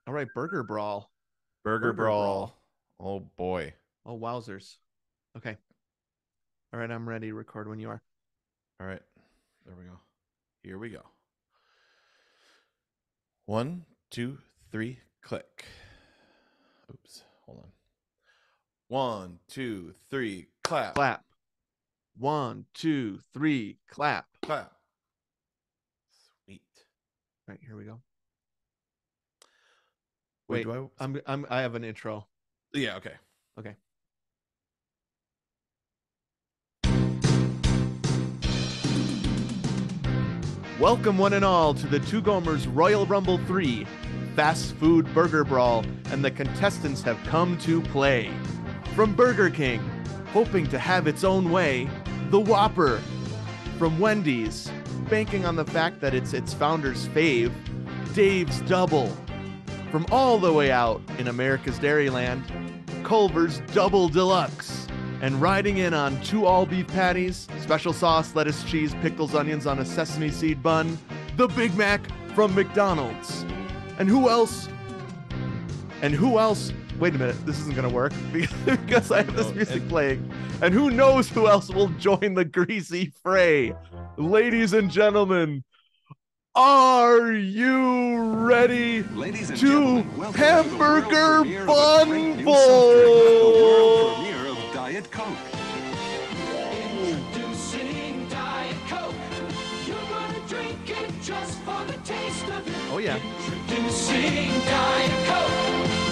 All right, Burger Brawl. Burger Burger Brawl. Brawl. Oh boy. Oh, wowzers. Okay. All right, I'm ready to record when you are. All right. There we go. Here we go. 1, 2, 3, click. Oops. Hold on. 1, 2, 3, clap. Clap. 1, 2, 3, clap. Clap. Sweet. All right, here we go. Wait, Wait, do I? I have an intro. Yeah, okay. Okay. Welcome one and all to the Two Gomers Royal Rumble 3 Fast Food Burger Brawl, and the contestants have come to play. From Burger King, hoping to have its own way, the Whopper. From Wendy's, banking on the fact that it's its founder's fave, Dave's Double. From all the way out in America's Dairyland, Culver's Double Deluxe. And riding in on 2 all-beef patties, special sauce, lettuce, cheese, pickles, onions on a sesame seed bun, the Big Mac from McDonald's. And who else? Wait a minute, this isn't going to work because I have this music playing. And who knows who else will join the greasy fray? Ladies and gentlemen, are you ready to hamburger bundle? Diet Coke. Introducing Diet Coke. You're gonna drink it just for the taste of it. Oh yeah. Introducing Diet Coke.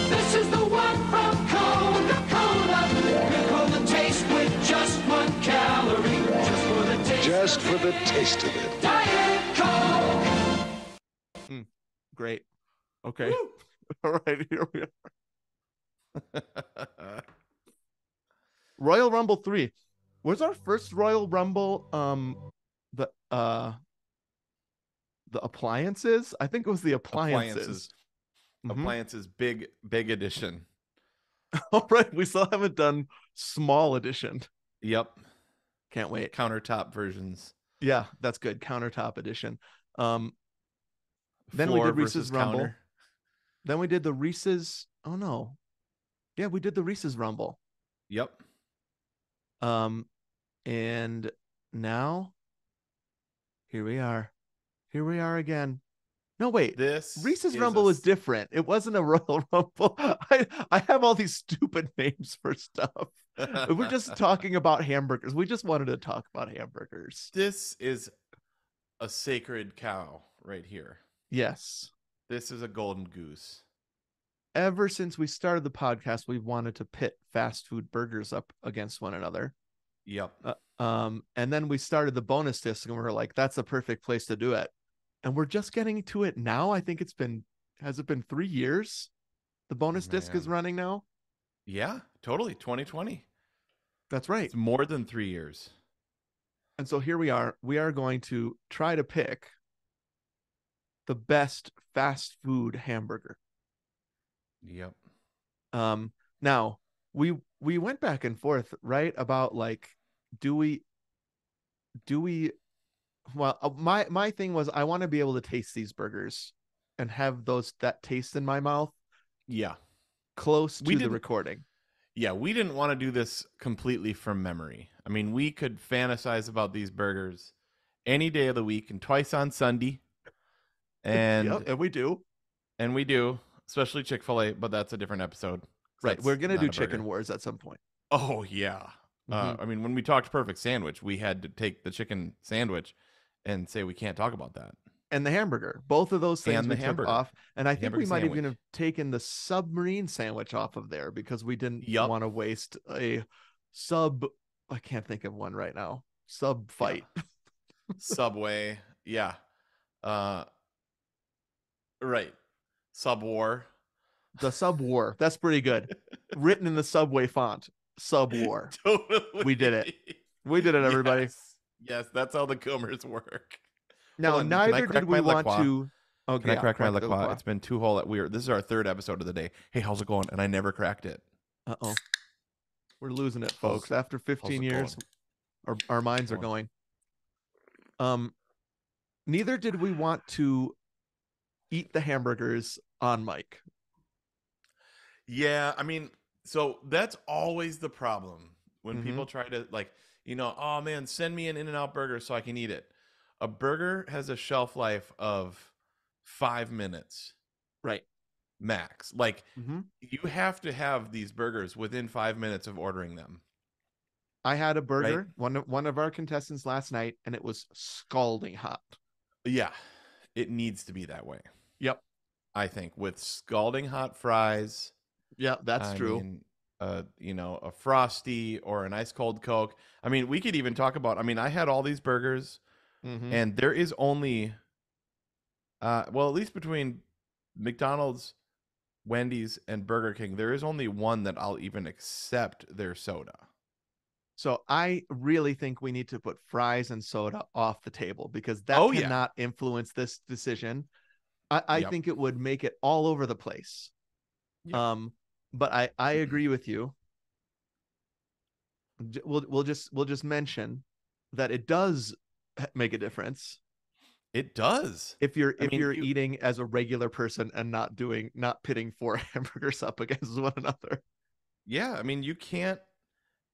This is the one from Coca-Cola. Pickle the taste with just 1 calorie. Just for the taste. Just for the taste of it. Diet Coke. Great. Okay. All right, here we are. Royal Rumble 3. Was our first Royal Rumble the appliances? I think it was the appliances. Appliances big edition. All right, we still haven't done small edition. Yep. Can't wait. Countertop versions. Yeah, that's good. Countertop edition. Then we Floor did Reese's versus Rumble. counter. Then we did the Reese's. Oh no. Yeah, we did the Reese's Rumble. Yep. And now here we are. Here we are again. No, wait. This Reese's is Rumble is different. It wasn't a Royal Rumble. I have all these stupid names for stuff. We're just talking about hamburgers. We just wanted to talk about hamburgers. This is a sacred cow right here. Yes. This is a golden goose. Ever since we started the podcast, we've wanted to pit fast food burgers up against one another. Yep. And then we started the bonus disc and we were like, that's the perfect place to do it. And we're just getting to it now. I think has it been 3 years? The bonus disc is running now? Yeah, totally. 2020. That's right. It's more than 3 years. And so here we are. We are going to try to pick the best fast food hamburger. Yep. Now we went back and forth, right? About like, do we well, my thing was I want to be able to taste these burgers and have that taste in my mouth. Yeah. Close to the recording. Yeah, we didn't want to do this completely from memory. I mean, we could fantasize about these burgers any day of the week and twice on Sunday. And yep, and we do. And we do, especially Chick-fil-A, but that's a different episode. Right. We're going to do Chicken Wars at some point. Oh, yeah. I mean, when we talked Perfect Sandwich, we had to take the chicken sandwich and say we can't talk about that. And the hamburger. Both of those things we took off. And I think we might even have taken the submarine sandwich off of there because we didn't want to waste a I can't think of one right now. Sub fight. Yeah. Subway. Yeah. Right. Sub War. The Sub War. That's pretty good. Written in the Subway font. Sub War. Totally. We did it. We did it, everybody. Yes, that's how the Gomers work. Now, neither did we want to. Oh, can I crack my LaCroix? It's been 2 whole. This is our 3rd episode of the day. Hey, how's it going? And I never cracked it. Uh-oh. We're losing it, folks. After 15 years, our minds are going. Neither did we want to eat the hamburgers on mic. Yeah, I mean, so that's always the problem when Mm-hmm. people try to like, oh man, send me an In-N-Out burger so I can eat it. A burger has a shelf life of 5 minutes Right. max. Like Mm-hmm. you have to have these burgers within 5 minutes of ordering them, I had a right? burger, one of our contestants last night, and it was scalding hot. Yeah, it needs to be that way. Yep. I think with scalding hot fries. Yeah, that's I true. mean, a frosty or an ice cold Coke. I mean, we could even talk about. I mean, I had all these burgers, Mm-hmm. and there is only, well, at least between McDonald's, Wendy's, and Burger King, there is only one that I'll even accept their soda. So I really think we need to put fries and soda off the table because that Oh yeah, cannot influence this decision. I yep, think it would make it all over the place. yep. Um, but I agree with you. We'll just mention that it does make a difference It does. if you're I if mean, you're eating as a regular person and not pitting four hamburgers up against one another. yeah. I mean, you can't,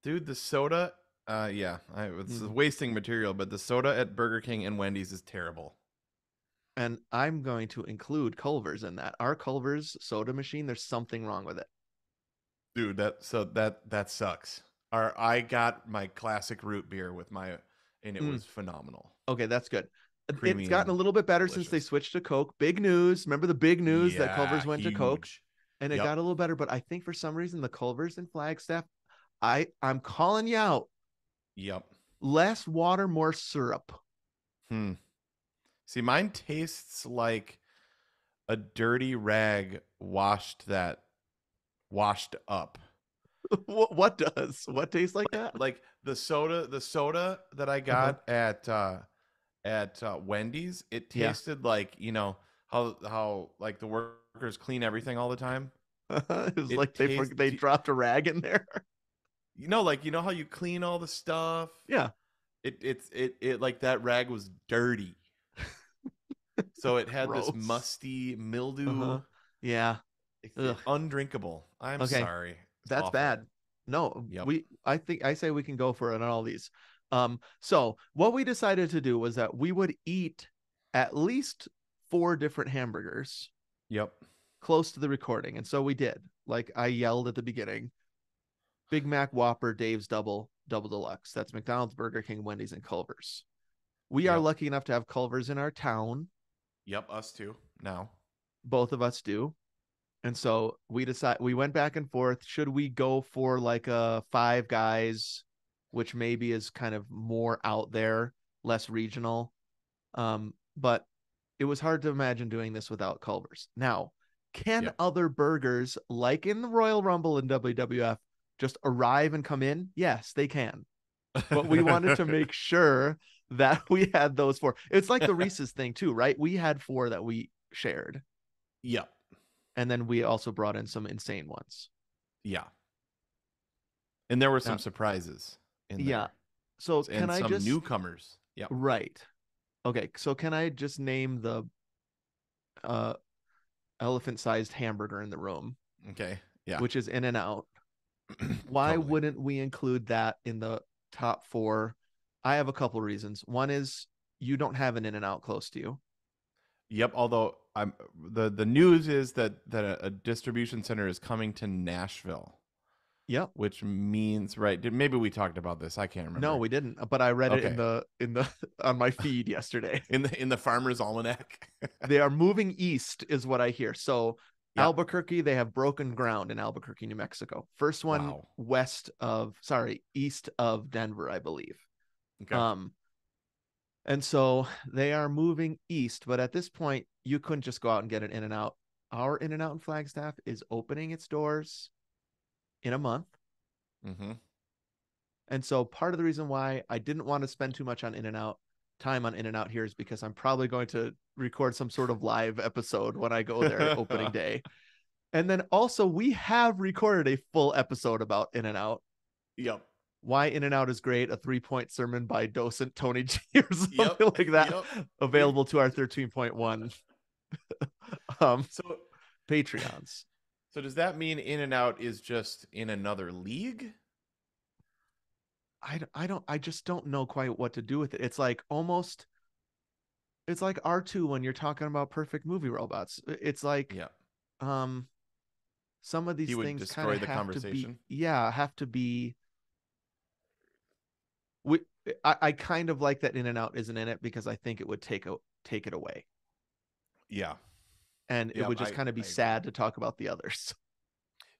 dude. The soda, yeah, it's Mhm. wasting material, but the soda at Burger King and Wendy's is terrible. And I'm going to include Culver's in that. Our Culver's soda machine, there's something wrong with it. Dude, that sucks. I got my classic root beer with my, and it Mm, was phenomenal, okay, that's good. It's creamy gotten a and little bit better since they delicious. switched to Coke. Big news. Remember the big news that Yeah, Culver's went to Coke? huge. And it Yep, got a little better, but I think for some reason the Culver's in Flagstaff, I'm calling you out. yep. Less water, more syrup. Hmm. See, mine tastes like a dirty rag washed up. What does? What tastes like that? Like the soda that I Uh-huh. got at Wendy's, it Yeah. tasted like how like the workers clean everything all the time. It was It like tastes they dropped a rag in there. like how you clean all the stuff. Yeah. It like that rag was dirty, so it had this Gross. musty mildew. Uh-huh. Yeah. Ugh. Undrinkable. I'm Okay. sorry. It's That's awful. bad. No, Yep. I say we can go for it on all these. So what we decided to do was that we would eat at least four different hamburgers Yep. close to the recording. And so we did. Like I yelled at the beginning. Big Mac Whopper, Dave's Double Deluxe. That's McDonald's, Burger King, Wendy's, and Culver's. We are Yep. lucky enough to have Culver's in our town. Yep. Us too. Now. Both of us do. And so we went back and forth. Should we go for like a Five Guys, which maybe is kind of more out there, less regional? But it was hard to imagine doing this without Culver's. Now, can Yep. other burgers, like in the Royal Rumble in WWF, just arrive and come in? Yes, they can. But we wanted to make sure that we had those four. It's like the Reese's thing too, right? We had four that we shared. Yep. And then we also brought in some insane ones. Yeah. And there were some Now, surprises in yeah. there. So can And I some just newcomers. Yep. right? Okay. So can I just name the uh elephant-sized hamburger in the room, Okay. Yeah. which is In-N-Out? Why Totally. wouldn't we include that in the top four? I have a couple reasons. One is you don't have an In-N-Out close to you. Yep. Although the news is that a distribution center is coming to Nashville, Yep. which means right. Maybe we talked about this. I can't remember. No, we didn't. But I read it Okay. in the on my feed yesterday. In the Farmer's Almanac. They are moving east, is what I hear. So Yep. Albuquerque, they have broken ground in Albuquerque, New Mexico. First one Wow. east of Denver, I believe. Okay. And so they are moving east, but at this point, you couldn't just go out and get an In-N-Out. Our In-N-Out in Flagstaff is opening its doors in a month. Mm-hmm. And so part of the reason why I didn't want to spend too much on time on In-N-Out here is because I'm probably going to record some sort of live episode when I go there opening day. And then also we have recorded a full episode about In-N-Out. Yep. Why In-N-Out is great, a 3-point sermon by docent Tony G or something Yep. like that. Yep. Available to our 13.1 So Patreons. So does that mean In-N-Out is just in another league? I just don't know quite what to do with it. It's like R2 when you're talking about perfect movie robots. It's like Yeah. um some of He these would things kind of destroy the have to be, conversation. yeah, have to be we I kind of like that In and Out isn't in it because I think it would take it away. Yeah. And it Yeah, would just kind of be I agree. sad to talk about the others.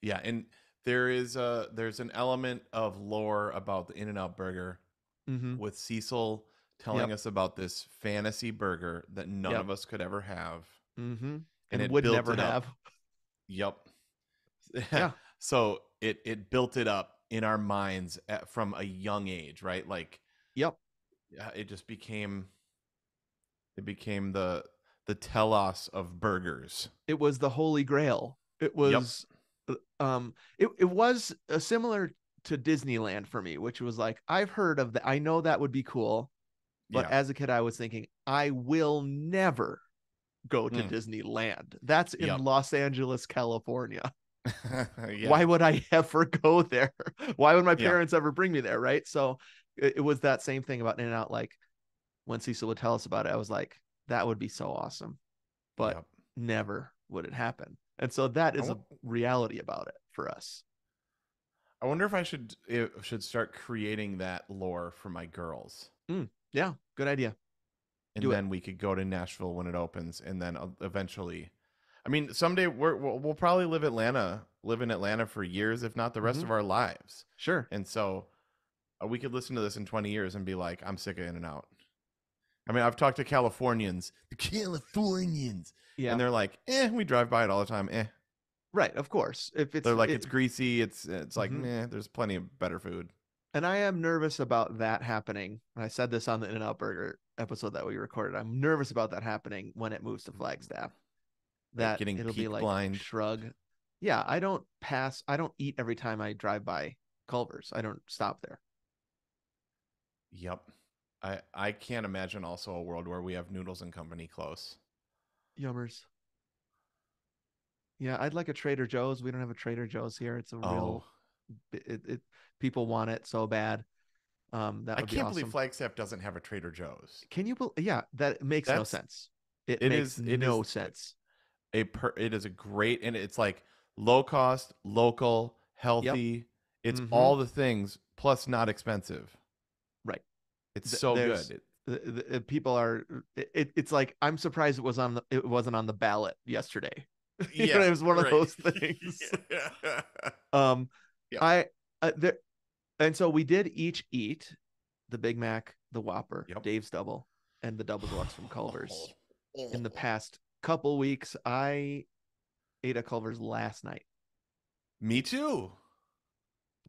Yeah, and there's an element of lore about the In-N-Out burger Mm-hmm. with Cecil telling Yep. us about this fantasy burger that none Yep. of us could ever have, Mm-hmm. and And it would built never it up. have. Yep. Yeah. So it built it up in our minds from a young age, right? Like Yep. it just became the telos of burgers. It was the holy grail. It Yep. was it was similar to Disneyland for me, which was like I've heard of that. I know that would be cool, but Yeah. as a kid I was thinking I will never go to Mm. Disneyland. That's in Yep. Los Angeles, California. Yeah. Why would I ever go there? Why would my Yeah. parents ever bring me there? Right. So it was that same thing about In-N-Out. Like when Cecil would tell us about it, I was like, that would be so awesome. But Yep. never would it happen. And so that I is a reality about it for us. wonder if I should start creating that lore for my girls, Yeah, good idea. and Do it. then we could go to Nashville when it opens, and then eventually, I mean, someday we'll probably live in Atlanta for years, if not the rest Mhm. of our lives, Sure. and so we could listen to this in 20 years and be like, I'm sick of In-N-Out. I mean, I've talked to the Californians, Yeah. and they're like, we drive by it all the time. Right. Of course. If They're like, it's greasy. It's like, Mhm. there's plenty of better food. And I am nervous about that happening. I said this on the In-N-Out Burger episode that we recorded. I'm nervous about that happening when it moves to Flagstaff. Right, That getting it'll be peak like blind. shrug. Yeah, I don't eat every time I drive by Culver's. I don't stop there. Yep. I can't imagine also a world where we have Noodles and Company close. Yummers. Yeah, I'd like a Trader Joe's. We don't have a Trader Joe's here. It's a Oh, real it people want it so bad. That I would be can't believe awesome. Flagstaff doesn't have a Trader Joe's. Can you yeah, that makes no That's sense. It it makes is it no is sense. it is a great, and it's like low cost, local, Yep. healthy. It's Mm-hmm. all the things plus not expensive. Right. It's so There's good. people are it's like I'm surprised it wasn't on the ballot yesterday. Yeah, It was one of right. those things. Yeah. um Yeah. I there and so we did each eat the Big Mac, the Whopper, Yep. Dave's Double, and the Double Deluxe from Culver's. In the past couple weeks, I ate at Culver's last night. Me too.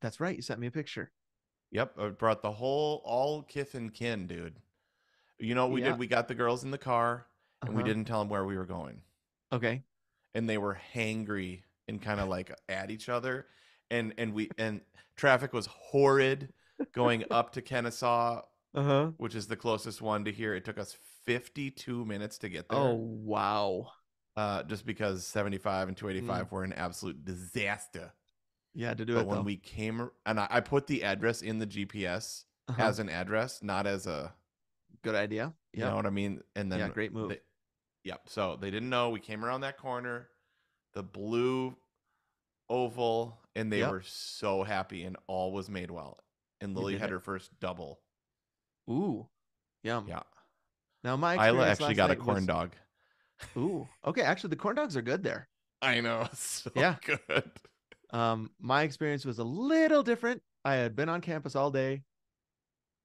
That's right. You sent me a picture. Yep, I brought the whole all kith and kin, dude. You know what we Yeah. did? We got the girls in the car, and we Uh-huh. didn't tell them where we were going, Okay. and they were hangry and kind of like at each other, and traffic was horrid going up to Kennesaw, Uh-huh. which is the closest one to here. It took us 52 minutes to get Oh, there, wow. just because 75 and Mm. 285 were an absolute disaster. Yeah, to do But it when though. we came, and I put the address in the GPS Uh-huh. as an address, not as a, Good idea. you know Yeah. what I mean? And then Yeah, great move. yep. So they didn't know. We came around that corner, the blue oval, and they Yep. were so happy, and all was made well. And Lily did had it. her first double. Ooh. Yum. Yeah. Now my Isla experience actually last got a night corn was dog. ooh. Okay, actually the corn dogs are good there. I know. So Yeah. good. My experience was a little different. I had been on campus all day.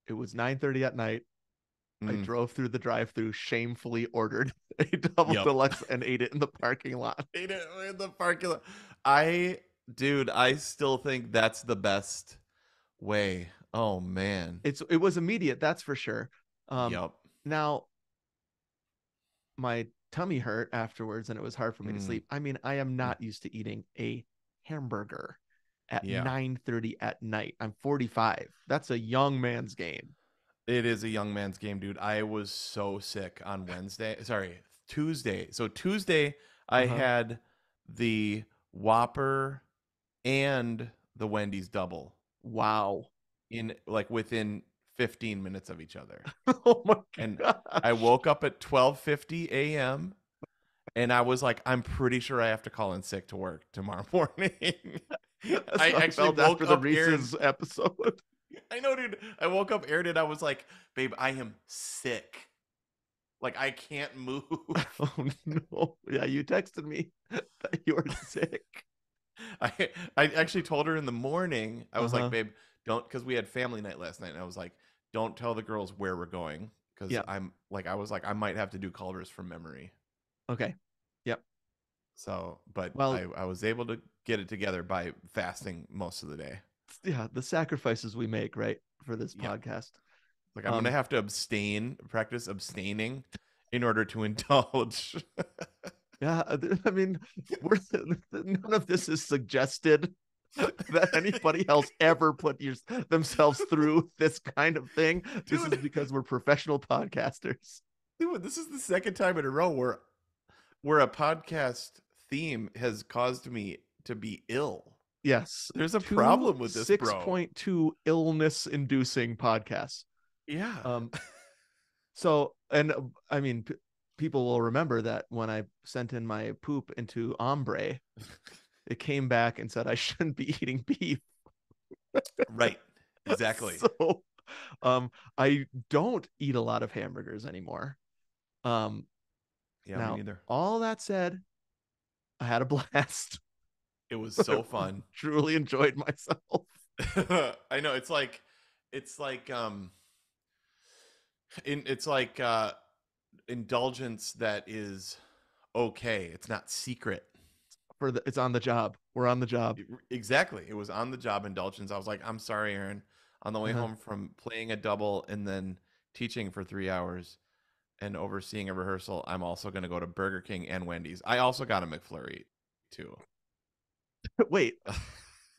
It was 9:30 at night. I Mm, drove through the drive-through, shamefully ordered a double Yep. deluxe and ate it in the parking lot. ate it in the parking lot. Dude, I still think that's the best way. Oh man. It was immediate, that's for sure. Yep. Now my tummy hurt afterwards and it was hard for me to Mm. sleep. I mean, I am not used to eating a hamburger at Yeah. 9:30 at night. I'm 45. That's a young man's game. It is a young man's game, dude. I was so sick on Tuesday. So Tuesday I Uh-huh. had the Whopper, and the Wendy's double Wow. in like within 15 minutes of each other. Oh my And gosh. I woke up at 12:50 a.m. and I was like, I'm pretty sure I have to call in sick to work tomorrow morning. That's I how I actually felt woke after the up Aaron. Reese's episode. I know, dude. I woke up Aaron and I was like, babe, I am sick. Like I can't move. Oh no. Yeah, you texted me that you were sick. I actually told her in the morning. I was Uh-huh. like, babe, don't, because we had family night last night, and I was like, don't tell the girls where we're going, because Yeah. I was like, I might have to do Culver's from memory. Okay. Yep. So, but Well, I was able to get it together by fasting most of the day. yeah, the sacrifices we make, right, for this Yeah. podcast. Like I'm gonna have to practice abstaining in order to indulge. Yeah, I mean, we're none of this is suggested that anybody else ever put themselves through this kind of thing. This is Dude. because we're professional podcasters. Dude, this is the second time in a row where a podcast theme has caused me to be ill. Yes, There's a problem with this, bro. 6.2 illness-inducing podcasts. Yeah. So, and I mean, people will remember that when I sent in my poop into Ombre, it came back and said I shouldn't be eating beef. Right. Exactly. So, I don't eat a lot of hamburgers anymore. Yeah, me Now, neither. all that said, I had a blast. It was so fun. Truly enjoyed myself. I know it's like it's like indulgence that is okay. It's not secret. It's on the job. We're on the job. Exactly. It was on the job indulgence. I was like, I'm sorry, Aaron. On the way Uh-huh. home from playing a double and then teaching for 3 hours and overseeing a rehearsal, I'm also going to go to Burger King and Wendy's. I also got a McFlurry too. Wait,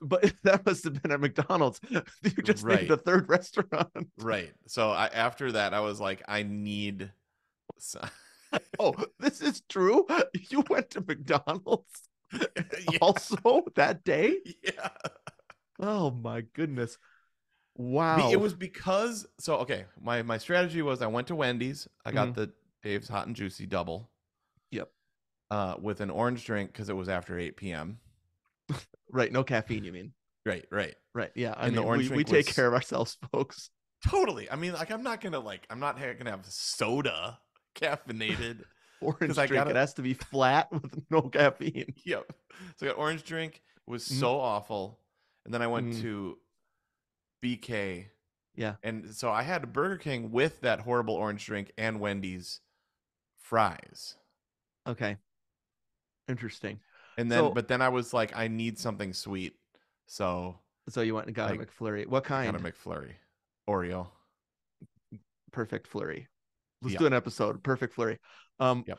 but that must have been at McDonald's. You just named Right. a third restaurant. Right. So after that, I was like, I need. Oh, this is true. You went to McDonald's Yeah. also that day? Yeah. Oh my goodness. Wow. It was because okay, my strategy was I went to Wendy's. I got Mhm. the Dave's Hot and Juicy double. Yep. With an orange drink because it was after 8 p.m. Right. No caffeine, you mean? Right. Right. Yeah. I And the mean, orange we drink take was- care of ourselves, folks. Totally. I mean, like I'm not gonna have soda caffeinated. Orange I drink. gotta- It has to be flat with no caffeine. Yep. So I got orange drink. It was Mm. so awful. And then I went Mm. to BK. Yeah. And so I had Burger King with that horrible orange drink and Wendy's fries. Okay. Interesting. And then, So- but then I was like, I need something sweet. So So you went and got a Like, McFlurry. What I kind? got a McFlurry. Oreo. Perfect flurry. Let's Yeah. do an episode. Perfect flurry. Yep.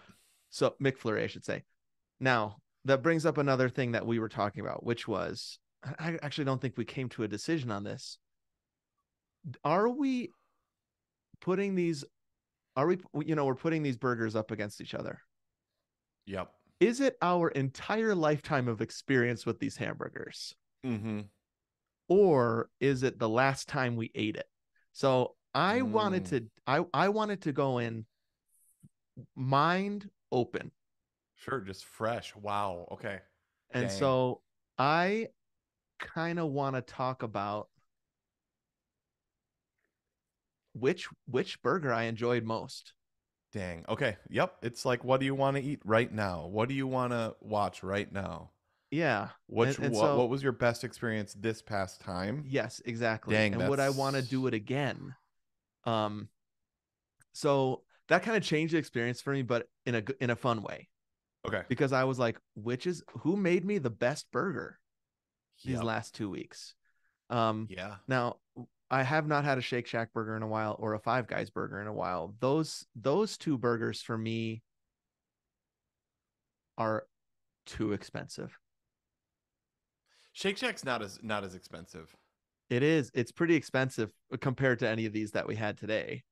So McFlurry, I should say. Now that brings up another thing that we were talking about, which was I actually don't think we came to a decision on this. Are we putting these? Are we? We're putting these burgers up against each other. Yep. Is it our entire lifetime of experience with these hamburgers, Mm-hmm. or is it the last time we ate it? So I wanted to go in mind open. Sure. Just fresh. Wow. Okay. And Dang. so I kind of want to talk about which burger I enjoyed most. Dang. Okay. Yep. It's like, what do you want to eat right now? What do you want to watch right now? Yeah. What So- what was your best experience this past time? Yes, exactly. Dang, and would I want to that's- do it again? So that kind of changed the experience for me, but in a fun way, Okay. because I was like, who made me the best burger these Yep. last 2 weeks? Yeah. Now I have not had a Shake Shack burger in a while or a Five Guys burger in a while. Those two burgers for me are too expensive. Shake Shack's not as expensive. It is. It's pretty expensive compared to any of these that we had today.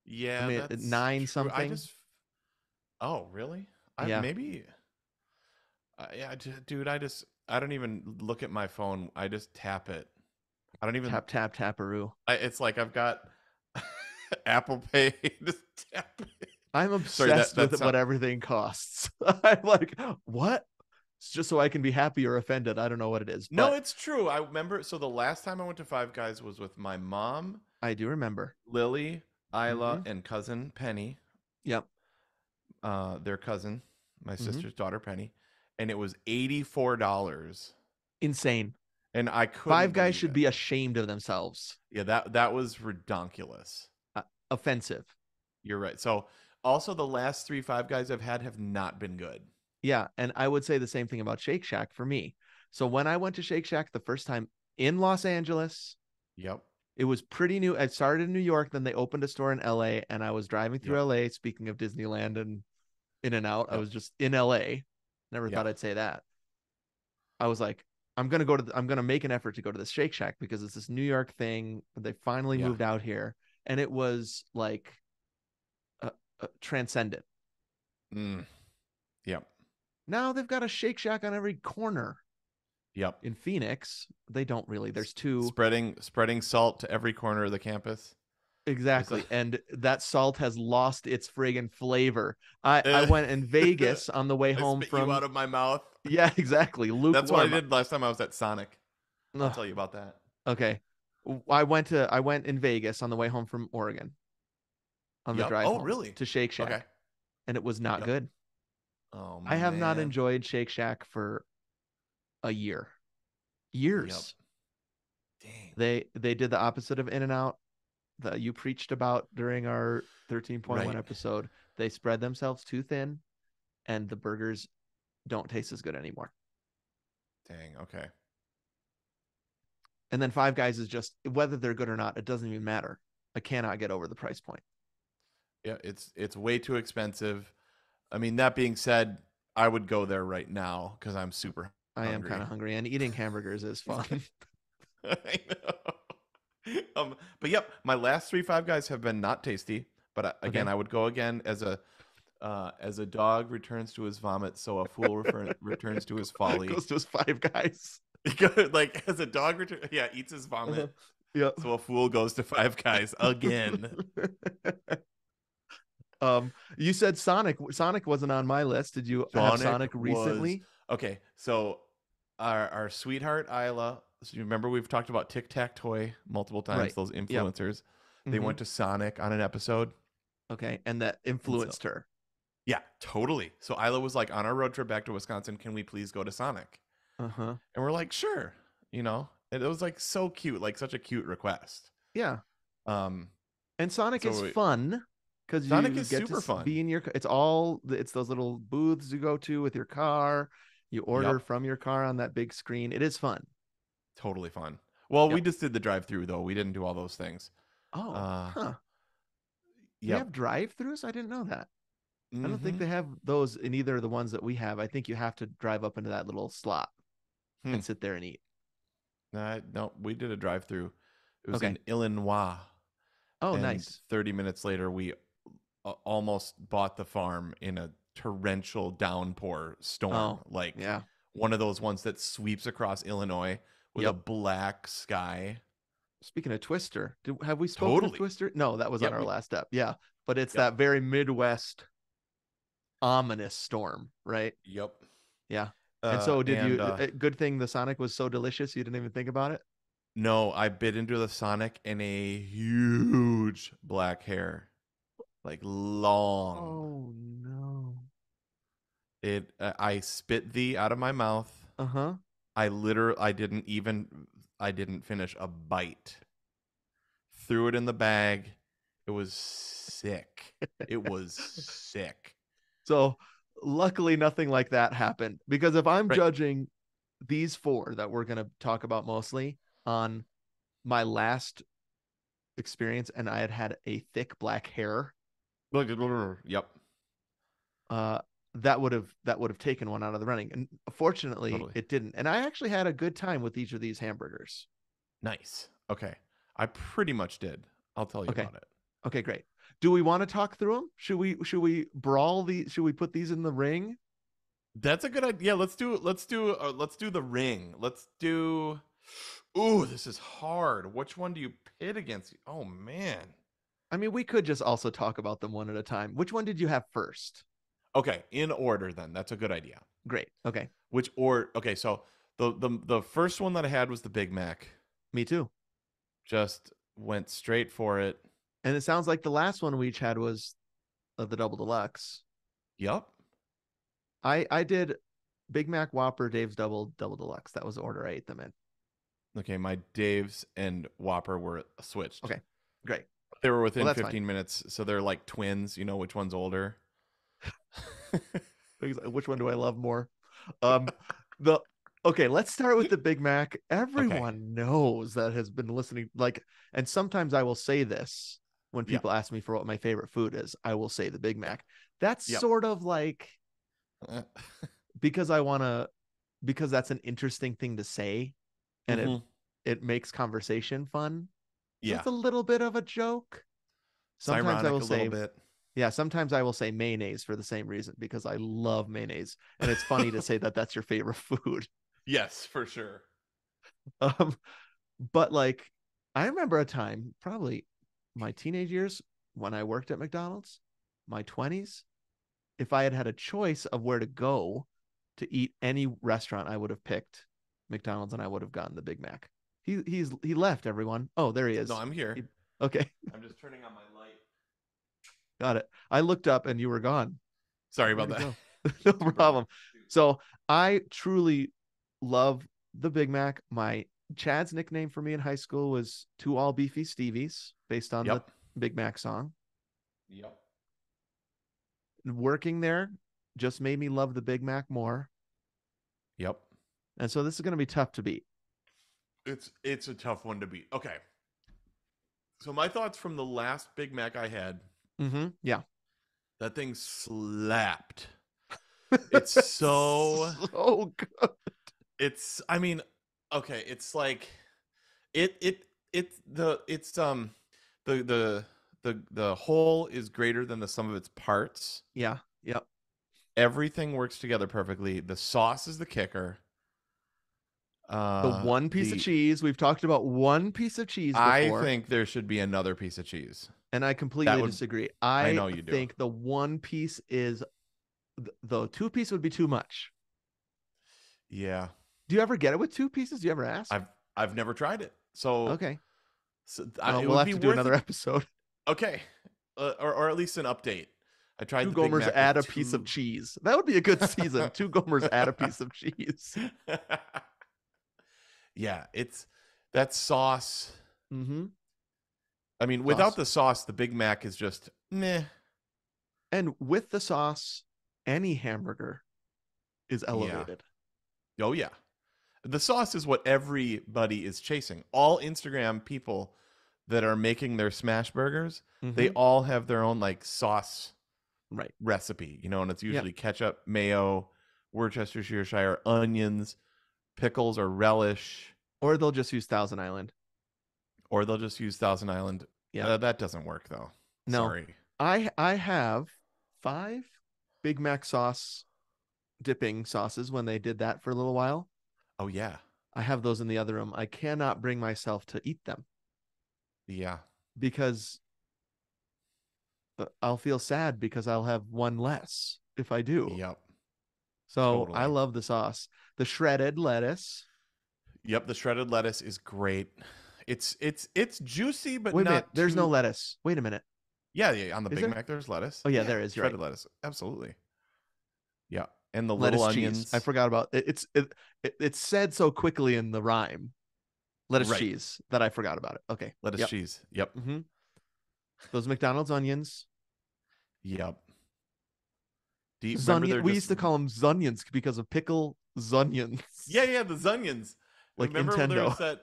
Yeah, I mean, that's 9 true. something. Oh, really? Yeah. Maybe. Yeah, dude, I don't even look at my phone. I just tap it. I don't even. Tap tap taparoo. It's like I've got Apple Pay. Just tap it. I'm Sorry, obsessed with that's what not. everything costs. I'm like, what? It's just so I can be happy or offended. I don't know what it is, No, but it's true. I remember. So the last time I went to Five Guys was with my mom, I do remember. Lily, Isla, Hmm. and cousin Penny. Yep. Their cousin, my Hmm. sister's daughter Penny, and it was $84, Insane. and I couldn't Five Guys believe should it. be ashamed of themselves. Yeah, that was redonkulous. Offensive. You're right. So also the last three Five Guys I've had have not been good. Yeah, and I would say the same thing about Shake Shack for me. So when I went to Shake Shack the first time in Los Angeles, Yep. it was pretty new. I started in New York, then they opened a store in LA, and I was driving through Yep. LA. Speaking of Disneyland and In and Out, I Yep. was just in LA. Never Yeah. thought I'd say that. I was like, I'm gonna make an effort to go to the Shake Shack because it's this New York thing. They finally Yeah. moved out here, and it was like transcendent. Mm. Yep. Now they've got a Shake Shack on every corner. Yep. In Phoenix, they don't really. There's two. Spreading salt to every corner of the campus. Exactly. And that salt has lost its friggin' flavor. I went in Vegas on the way I home spit you out from. of my mouth. Yeah, exactly. That's what I Lukewarm. did last time I was at Sonic. I'll Ugh, tell you about that. okay. I went in Vegas on the way home from Oregon on the Yep. drive Oh, home really? to Shake Shack, Okay. and it was not Yep. good. Oh I have not man. enjoyed Shake Shack for a year. Yep. Years. Dang. They did the opposite of In and Out that you preached about during our 13.1 Right. episode. They spread themselves too thin, and the burgers don't taste as good anymore. Dang. Okay. And then Five Guys is just, whether they're good or not, it doesn't even matter. I cannot get over the price point. Yeah, it's way too expensive. I mean, that being said, I would go there right now because I'm super I am hungry. kind of hungry, and eating hamburgers is fun. I know. But yep, my last three Five Guys have been not tasty. But again, Okay. I would go again as a dog returns to his vomit, so a fool returns to his folly. Goes to his Five Guys. Like as a dog eats his vomit. Yep. So a fool goes to Five Guys again. You said Sonic. Sonic wasn't on my list. Did you have Sonic recently? Okay. So our sweetheart Isla. So you remember we've talked about Tic Tac Toy multiple times. Right. Those Yep. influencers. They Mhm. went to Sonic on an episode. Okay, and that influenced her. Yeah, totally. So Isla was like, on our road trip back to Wisconsin, can we please go to Sonic? Uh-huh. And we're like, sure. And it was like so cute, like such a cute request. Yeah. Um, And Sonic So is we- fun because Sonic you is get super to fun. be in your. It's those little booths you go to with your car. You order Yup. from your car on that big screen. It is fun. Totally fun. Well, we Yep. just did the drive-through though. We didn't do all those things. Oh, Uh, They have drive-throughs? I didn't know that. I don't think Mhm. they have those in either of the ones that we have. I think you have to drive up into that little slot Hmm. and sit there and eat. No, we did a drive-through. It was Okay. in Illinois. Oh, and nice. 30 minutes later, we almost bought the farm in a torrential downpour storm. Oh, Like yeah. one of those ones that sweeps across Illinois with a Yep. black sky. Speaking of Twister, have we spoken Totally. of Twister? No, that was Yep, on our we- last step. Yeah, but it's Yep. that very Midwest ominous storm, right? Yep. Yeah. And so did you and, good thing the Sonic was so delicious you didn't even think about it? No, I bit into the Sonic and a huge black hair. Like long. Oh no. I spit thee out of my mouth. Uh-huh. I didn't finish a bite. Threw it in the bag. It was sick. It was sick. So luckily nothing like that happened because if I'm Right. judging these four that we're going to talk about mostly on my last experience and I had a thick black hair, Yep. that would have taken one out of the running. And fortunately Totally. it didn't. And I actually had a good time with each of these hamburgers. Nice. Okay. I pretty much did. I'll tell you Okay. about it. Okay, great. Do we want to talk through them? Should we put these in the ring? That's a good idea. Yeah, let's do the ring. Let's do. Ooh, this is hard. Which one do you pit against? Oh man. I mean, we could just also talk about them one at a time. Which one did you have first? Okay, in order then. That's a good idea. Great. Okay. Okay, so the first one that I had was the Big Mac. Me too. Just went straight for it. And it sounds like the last one we each had was the double deluxe. Yep. I did Big Mac, Whopper, Dave's double deluxe. That was the order I ate them in. Okay, my Dave's and Whopper were switched. Okay. Great. They were within that's 15 fine. minutes, so they're like twins. You know which one's older. Which one do I love more? Um, the Okay, let's start with the Big Mac. Everyone knows that has been listening. And sometimes I will say this when Yeah. people ask me for what my favorite food is. I will say the Big Mac. That's Yep. sort of like because because that's an interesting thing to say, and Mhm. it makes conversation fun. So Yeah. it's a little bit of a joke. It's Sometimes I ironic will a say little bit. Yeah, sometimes I will say mayonnaise for the same reason because I love mayonnaise, and it's funny to say that that's your favorite food. Yes, for sure. Um, but like, I remember a time, probably my teenage years when I worked at McDonald's, my 20s. If I had had a choice of where to go to eat any restaurant, I would have picked McDonald's, and I would have gotten the Big Mac. He left, everyone. Oh, there he is. No, I'm here. Okay, I'm just turning on my light. got it. I looked up and you were gone. Sorry about Where'd that. it go? No problem. So I truly love the Big Mac. My Chad's nickname for me in high school was Two All Beefy Stevies, based on the Yep. Big Mac song. Yep. Working there just made me love the Big Mac more. Yep. And so this is going to be tough to beat. It's a tough one to beat. Okay. So my thoughts from the last Big Mac I had, Yeah. that thing slapped. It's so good. I mean, okay, it's like the whole is greater than the sum of its parts. Yeah. Yep. Everything works together perfectly. The sauce is the kicker. The one piece of cheese. We've talked about one piece of cheese before. I think there should be another piece of cheese. And I completely disagree. I know you do. think the one piece is the two piece would be too much. Yeah. Do you ever get it with two pieces? Do you ever ask? I've never tried it. So okay. So We'll have to do another episode. Okay. Or at least an update. I tried Two the Big Gomers Mac add a with piece of cheese. That would be a good season. Two Gomers add a piece of cheese. Yeah, it's that sauce. Mm-hmm. I mean, without the sauce, the Big Mac is just meh. And with the sauce, any hamburger is elevated. Oh yeah. The sauce is what everybody is chasing. All Instagram people that are making their smash burgers, they all have their own like sauce recipe, you know, and it's usually ketchup, mayo, Worcestershire, onions, pickles or relish. Or they'll just use Thousand Island. Yeah. That doesn't work though. No. Sorry. I have 5 Big Mac sauce dipping sauces when they did that for a little while. Oh yeah. I have those in the other room. I cannot bring myself to eat them. Yeah. Because I'll feel sad because I'll have one less if I do. Yep. So Totally. I love the sauce. The shredded lettuce. Yep, the shredded lettuce is great. It's juicy, but Wait a not minute. There's too... no lettuce. Wait a minute. Yeah. On the Is Big there? Mac, there's lettuce. Oh yeah, there is. Shredded right. lettuce. Absolutely. Yeah, and the Lettuce little cheese. onions. I forgot about it. It's said so quickly in the rhyme. Lettuce cheese that I forgot about it. Okay. Lettuce cheese. Yep. Mm-hmm. Those McDonald's onions. Yep. Do you remember we used to call them Zunions because of pickle Zunions. Yeah, the Zunions. Like remember Nintendo.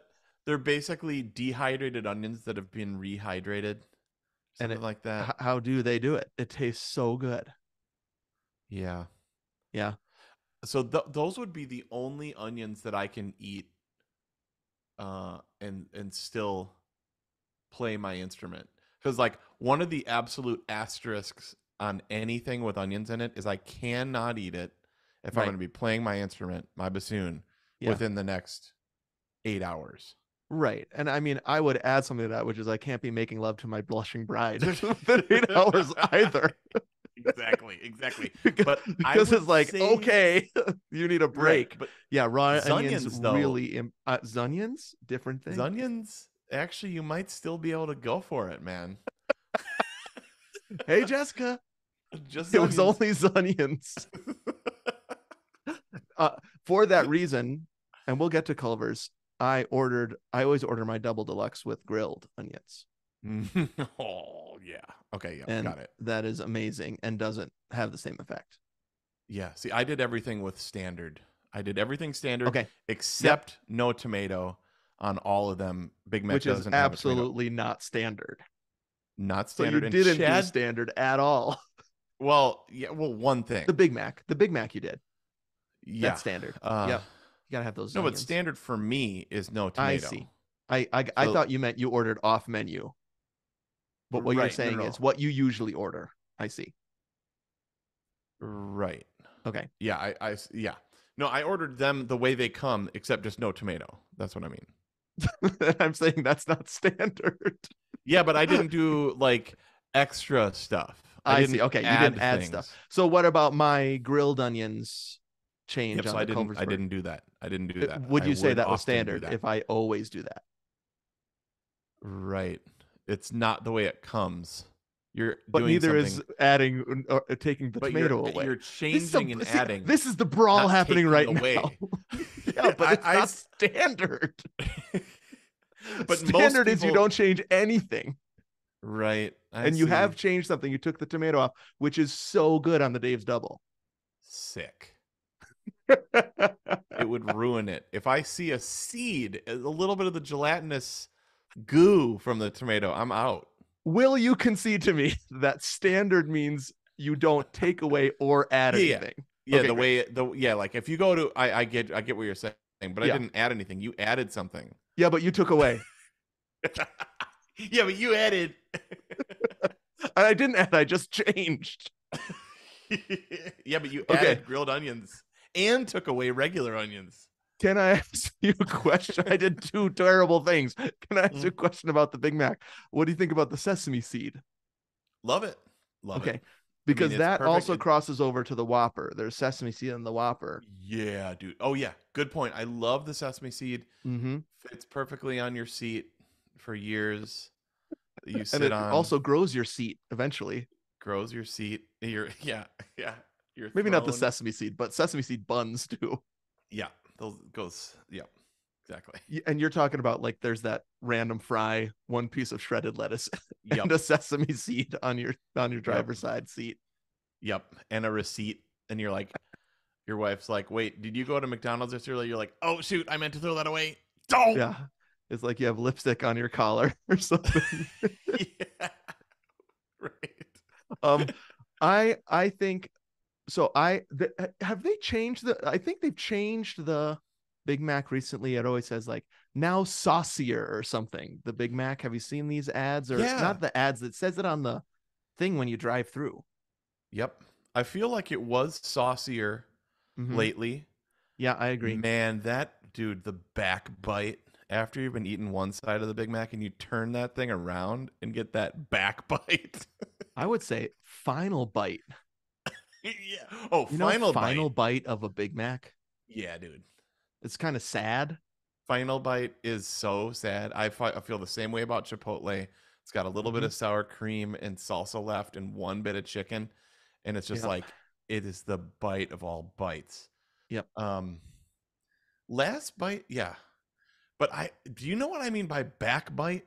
They're basically dehydrated onions that have been rehydrated, something like that. How do they do it? It tastes so good. Yeah. Yeah. So those would be the only onions that I can eat, and still play my instrument. Because like one of the absolute asterisks on anything with onions in it is I cannot eat it if I'm going to be playing my instrument, my bassoon, Yeah. within the next 8 hours. Right. And I mean, I would add something to that, which is I can't be making love to my blushing bride within 8 hours either. Exactly. because But because it's like, okay, you need a break. Right, but yeah, raw onions Zunions, though, really Zunions, different thing. Zunions, actually, you might still be able to go for it, man. Hey, Jessica, Just it was Zunions. only Zunions. For that reason, and we'll get to Culver's, I always order my double deluxe with grilled onions. Oh, yeah. Okay, yeah, And got it. that is amazing and doesn't have the same effect. Yeah, see, I did everything with standard. I did everything standard, Okay. except no tomato on all of them. Big Mac Which is doesn't have a tomato. absolutely not standard. Not So standard. you And didn't do Chad, standard at all. well, yeah, well, one thing. The Big Mac you did. Yeah. That's standard. Uh, Yep. You gotta have those. No, but onions. standard for me is no tomato. I see. I So- thought you meant you ordered off menu. But what you're Right, no, saying no. is what you usually order. I see. Right. Okay. Yeah, yeah. No, I ordered them the way they come, except just no tomato. That's what I mean. I'm saying that's not standard. Yeah, but I didn't do like extra stuff. I didn't see. Okay, you add didn't add things. stuff. So what about my grilled onions change Yep, on so the I didn't. Culver's I burger? didn't do that. I didn't do that. Would I you say that was often do standard that. if I always do that? Right. It's not the way it comes. You're But doing neither something, is adding or taking the but tomato you're, away. You're This is a- changing and see, adding. This is the brawl not happening taking right away. now. Yeah, but it's not standard. But Standard most is you people- don't change anything. Right. I And you see. have changed something. You took the tomato off, which is so good on the Dave's Double. Sick. It would ruin it. If I see a seed, a little bit of the gelatinous goo from the tomato, I'm out. Will you concede to me that standard means you don't take away or add Yeah, anything? Yeah, Okay, the great. way like if you go to I get what you're saying, but Yeah. I didn't add anything. You added something. Yeah, but you took away. Yeah, but you added. And I didn't add, I just changed. Yeah, but you Okay. added grilled onions and took away regular onions. Can I ask you a question? I did two terrible things. Can I ask you a question about the Big Mac? What do you think about the sesame seed? Love it. Love Okay. it. Because it's that perfect. also crosses over to the Whopper. There's sesame seed in the Whopper. Yeah, dude. Oh yeah, good point. I love the sesame seed. Mm-hmm. Fits perfectly on your seat for years. You And sit it on. also grows your seat eventually. grows your seat. Your yeah. Your Maybe not the throne. sesame seed, but sesame seed buns too. Yeah, those goes. Yeah, exactly. And you're talking about like there's that random fry, one piece of shredded lettuce, Yep. and a sesame seed on your driver's side seat. Yep, and a receipt, and you're like, your wife's like, "Wait, did you go to McDonald's yesterday?" You're like, "Oh shoot, I meant to throw that away." Don't. Yeah. It's like you have lipstick on your collar or something. Yeah. Right. I think so. Have they changed I think they've changed the Big Mac recently. It always says like now saucier or something. The Big Mac. Have you seen these ads or Yeah. not the ads? It says it on the thing when you drive through. Yep. I feel like it was saucier Mhm. lately. Yeah, I agree. Man, that dude, the back bite after you've been eating one side of the Big Mac and you turn that thing around and get that back bite. I would say final bite. Yeah. Oh, You know, final final bite. bite of a Big Mac. Yeah, dude. It's kind of sad. Final bite is so sad. I feel the same way about Chipotle. It's got a little bit of sour cream and salsa left and one bit of chicken, and it's just Yep. like it is the bite of all bites. Yep. Last bite, yeah. But do you know what I mean by back bite?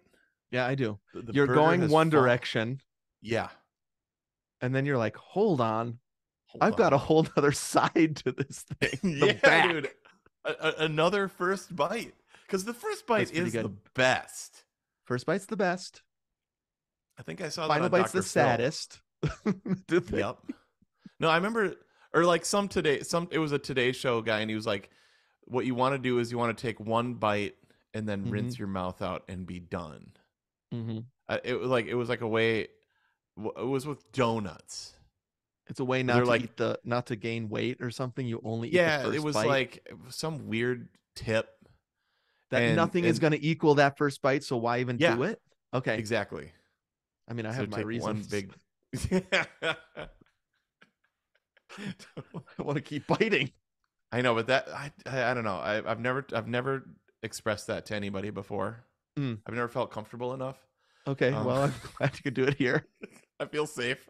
Yeah, I do. The You're burger going has one fallen- direction, Yeah. and then you're like, hold on. Hold I've got a on. whole other side to this thing. The Yeah, back. dude. Another first bite, because the first bite That's pretty is good. the best. First bite's the best. I think I saw Final that on bite's Dr. the Phil. saddest. Did they- Yep. No, I remember, or like it was a Today Show guy, and he was like, "What you want to do is you want to take one bite and then rinse your mouth out and be done." Mhm. It was like a way. It was with donuts. It's a way They're not to like, eat not to gain weight or something. You only eat the yeah, it first was bite. like some weird tip. That nothing is going to equal that first bite, so why even yeah, do it? Okay. exactly. I mean, I So have my take one reasons. big. I want to keep biting. I know, but that I don't know. I've never expressed that to anybody before. Mm. I've never felt comfortable enough. Okay, well, I'm glad you could do it here. I feel safe.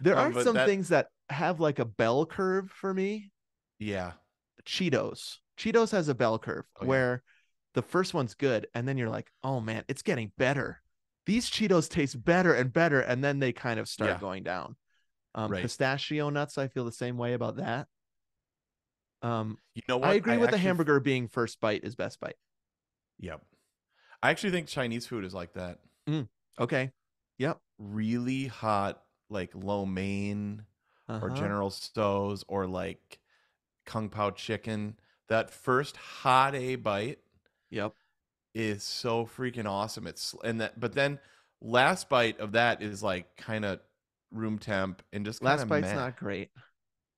There are but some things that have like a bell curve for me. Yeah. Cheetos. Cheetos has a bell curve Oh, yeah. where the first one's good, and then you're like, oh man, it's getting better. These Cheetos taste better and better, and then they kind of start going down. Right. Pistachio nuts, I feel the same way about that. You know what? I agree with the hamburger being first bite is best bite. Yep. I actually think Chinese food is like that. Okay. Yep. Really hot, like lo mein or General Tso's or like Kung Pao chicken. That first hot A bite Yep. is so freaking awesome. But then last bite of that is like kind of room temp and just kind last of bite's not great.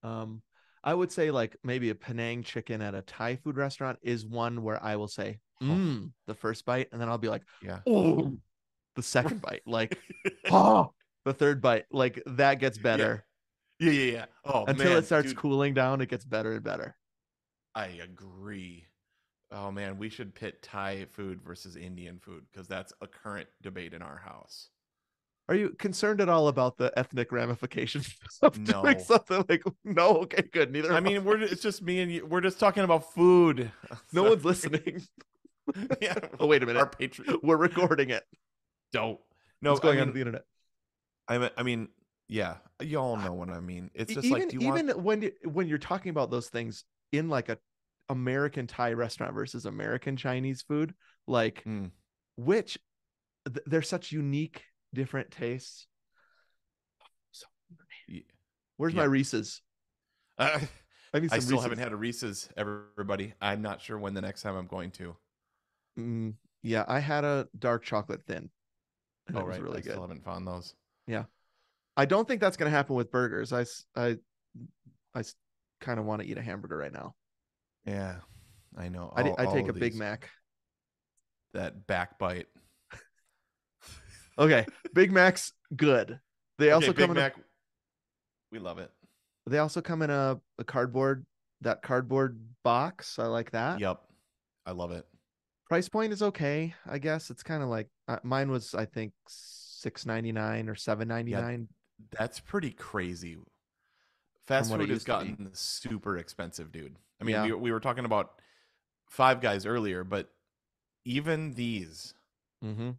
I would say like maybe a Penang chicken at a Thai food restaurant is one where I will say, the first bite, and then I'll be like, yeah, oh, the second bite, like, oh, the third bite, like that gets better. Yeah. Oh, until man, it starts dude, cooling down, it gets better and better. I agree. Oh man, we should pit Thai food versus Indian food because that's a current debate in our house. Are you concerned at all about the ethnic ramifications of doing No. something like no? Okay, good. Neither. I mean, it's just me and you. We're just talking about food. No one's listening. Yeah. Oh, wait a minute. Our Patreon. We're recording it. Don't. No, What's going on the internet? I mean, yeah, you all know what I mean. It's just even like, do you want... when you're talking about those things in like a American Thai restaurant versus American Chinese food, like which they're such unique, different tastes. So, where's my Reese's? I need some still Reese's. haven't had a Reese's, everybody. I'm not sure when the next time I'm going to. Yeah, I had a dark chocolate thin. And it was really I good. still haven't found those. Yeah, I don't think that's going to happen with burgers. I kind of want to eat a hamburger right now. Yeah, I know. I take a Big Mac. That back bite. Okay, Big Mac's good. They also come Big Mac. We love it. They also come in a cardboard box. I like that. Yep, I love it. Price point is okay, I guess. It's kind of like mine was, I think, $6.99 or $7.99. Yeah, that's pretty crazy. Fast food has gotten super expensive, dude. I mean, we were talking about Five Guys earlier, but even these. I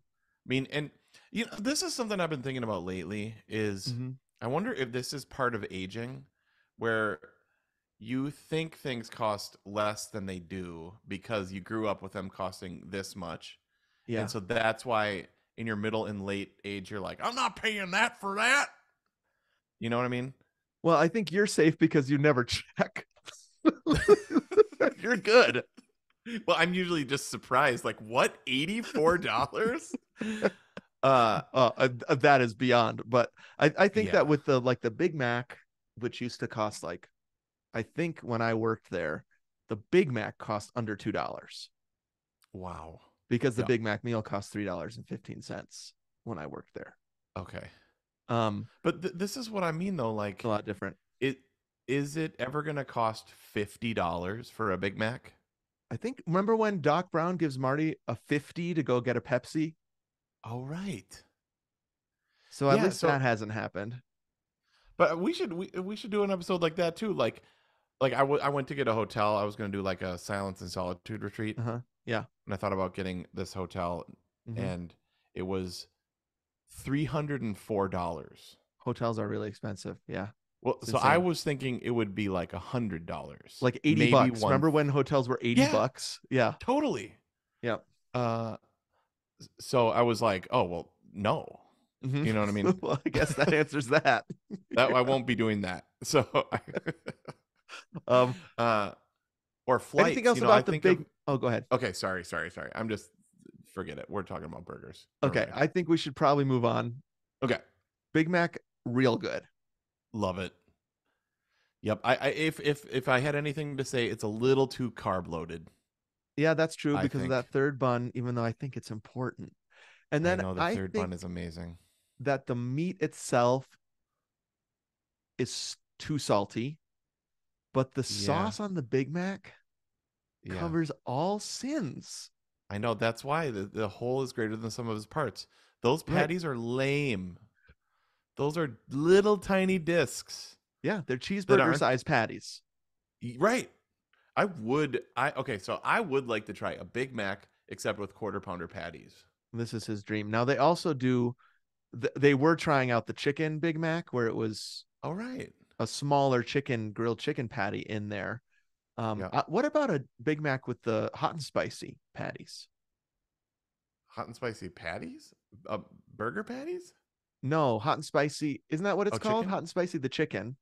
mean, and you know, this is something I've been thinking about lately. Is I wonder if this is part of aging, where you think things cost less than they do because you grew up with them costing this much. Yeah. And so that's why in your middle and late age, you're like, I'm not paying that for that. You know what I mean? Well, I think you're safe because you never check. You're good. Well, I'm usually just surprised. Like, what? $84? That is beyond. But I think that with the Big Mac, which used to cost like, I think when I worked there, the Big Mac cost under $2. Wow. Because the Big Mac meal cost $3.15 when I worked there. Okay. But this is what I mean, though. Like, it's a lot different. Is it ever going to cost $50 for a Big Mac? I think, remember when Doc Brown gives Marty a $50 to go get a Pepsi? Oh, right. So at least that hasn't happened. But we should do an episode like that too. Like I went to get a hotel. I was going to do like a silence and solitude retreat. Yeah. And I thought about getting this hotel, and it was $304. Hotels are really expensive. Yeah. Well, so I was thinking it would be like $100, like $80. Remember when hotels were $80? Yeah. Totally. Yeah. So I was like, oh well, no. You know what I mean? Well, I guess that answers that. I won't be doing that. So, or flights. Anything else about the big? Oh, go ahead. Okay, sorry. I'm just forget it. We're talking about burgers. Okay, I think we should probably move on. Okay, Big Mac, real good. Love it. Yep. If I had anything to say, it's a little too carb loaded. Yeah, that's true I because of think. that third bun, even though I think it's important. And I then know the I third bun think is amazing. that the meat itself is too salty, but the Yeah. sauce on the Big Mac Yeah. covers all sins. I know. That's why the whole is greater than the sum of its parts. Those Right. patties are lame. Those are little tiny discs Yeah, they're that cheeseburger aren't sized patties. right. Okay, so I would like to try a Big Mac except with quarter pounder patties. This is his dream. Now they also do they were trying out the chicken Big Mac where it was All right. a smaller chicken grilled chicken patty in there. Yeah. What about a Big Mac with the hot and spicy patties? Hot and spicy patties? Burger patties? No, hot and spicy. Isn't that what Oh, it's called? chicken? Hot and spicy, the chicken.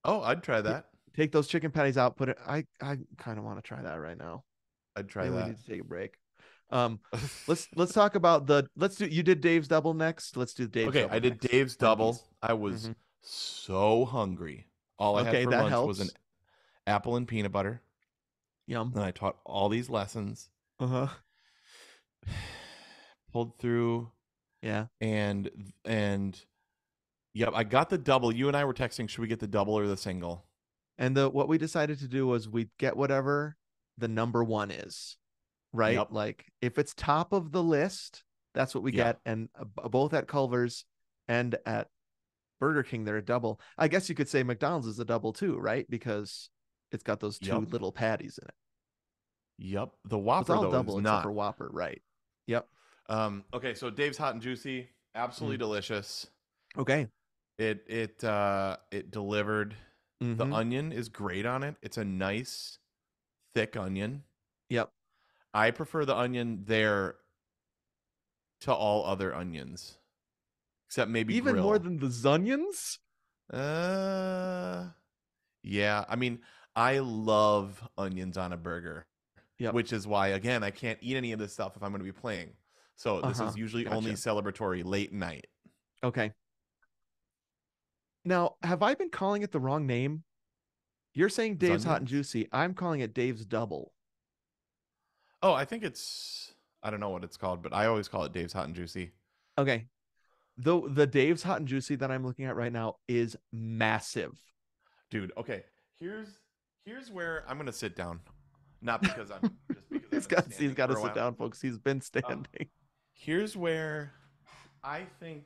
Oh, I'd try T- that. Take those chicken patties out, put it. I kind of want to try that right now. I'd try Maybe we that. need to take a break. Um, let's talk about the let's do you did Dave's double next. Let's do Dave's Okay, double I did next. Dave's Wendy's. double. I was Hmm. so hungry. All I had Okay, for that lunch was an helps. apple and peanut butter. Yum. And I taught all these lessons, Uh-huh. pulled through, Yeah. and and yep, I got the double. You and I were texting, should we get the double or the single? And the what we decided to do was we get whatever the number one is, right? Yep. Like if it's top of the list, that's what we Yeah. get. And both at Culver's and at Burger King, they're a double. I guess you could say McDonald's is a double too, right? Because it's got those two Yep. little patties in it. Yep. The It's Whopper all though is double except for not. Whopper, right? Yep. Okay, so Dave's hot and juicy, absolutely Mm. delicious. Okay. It delivered. The Mm-hmm. onion is great on it. It's a nice thick onion. Yep. I prefer the onion there to all other onions, except maybe Even more grill. than the Zunions? Uh, yeah. I mean, I love onions on a burger, Yep. which is why again I can't eat any of this stuff if I'm going to be playing. So this Uh-huh. is usually only Gotcha. celebratory late night. Okay. Now, have I been calling it the wrong name? You're saying Dave's Hot and Zunions? Juicy. I'm calling it Dave's Double. Oh, I think it's I don't know what it's called, but I always call it Dave's Hot and Juicy. Okay. The Dave's Hot and Juicy that I'm looking at right now is massive. Dude, okay. Here's where I'm gonna sit down. Not because I'm just because He's I've been got standing to for a sit while. down, folks. He's been standing. Here's where I think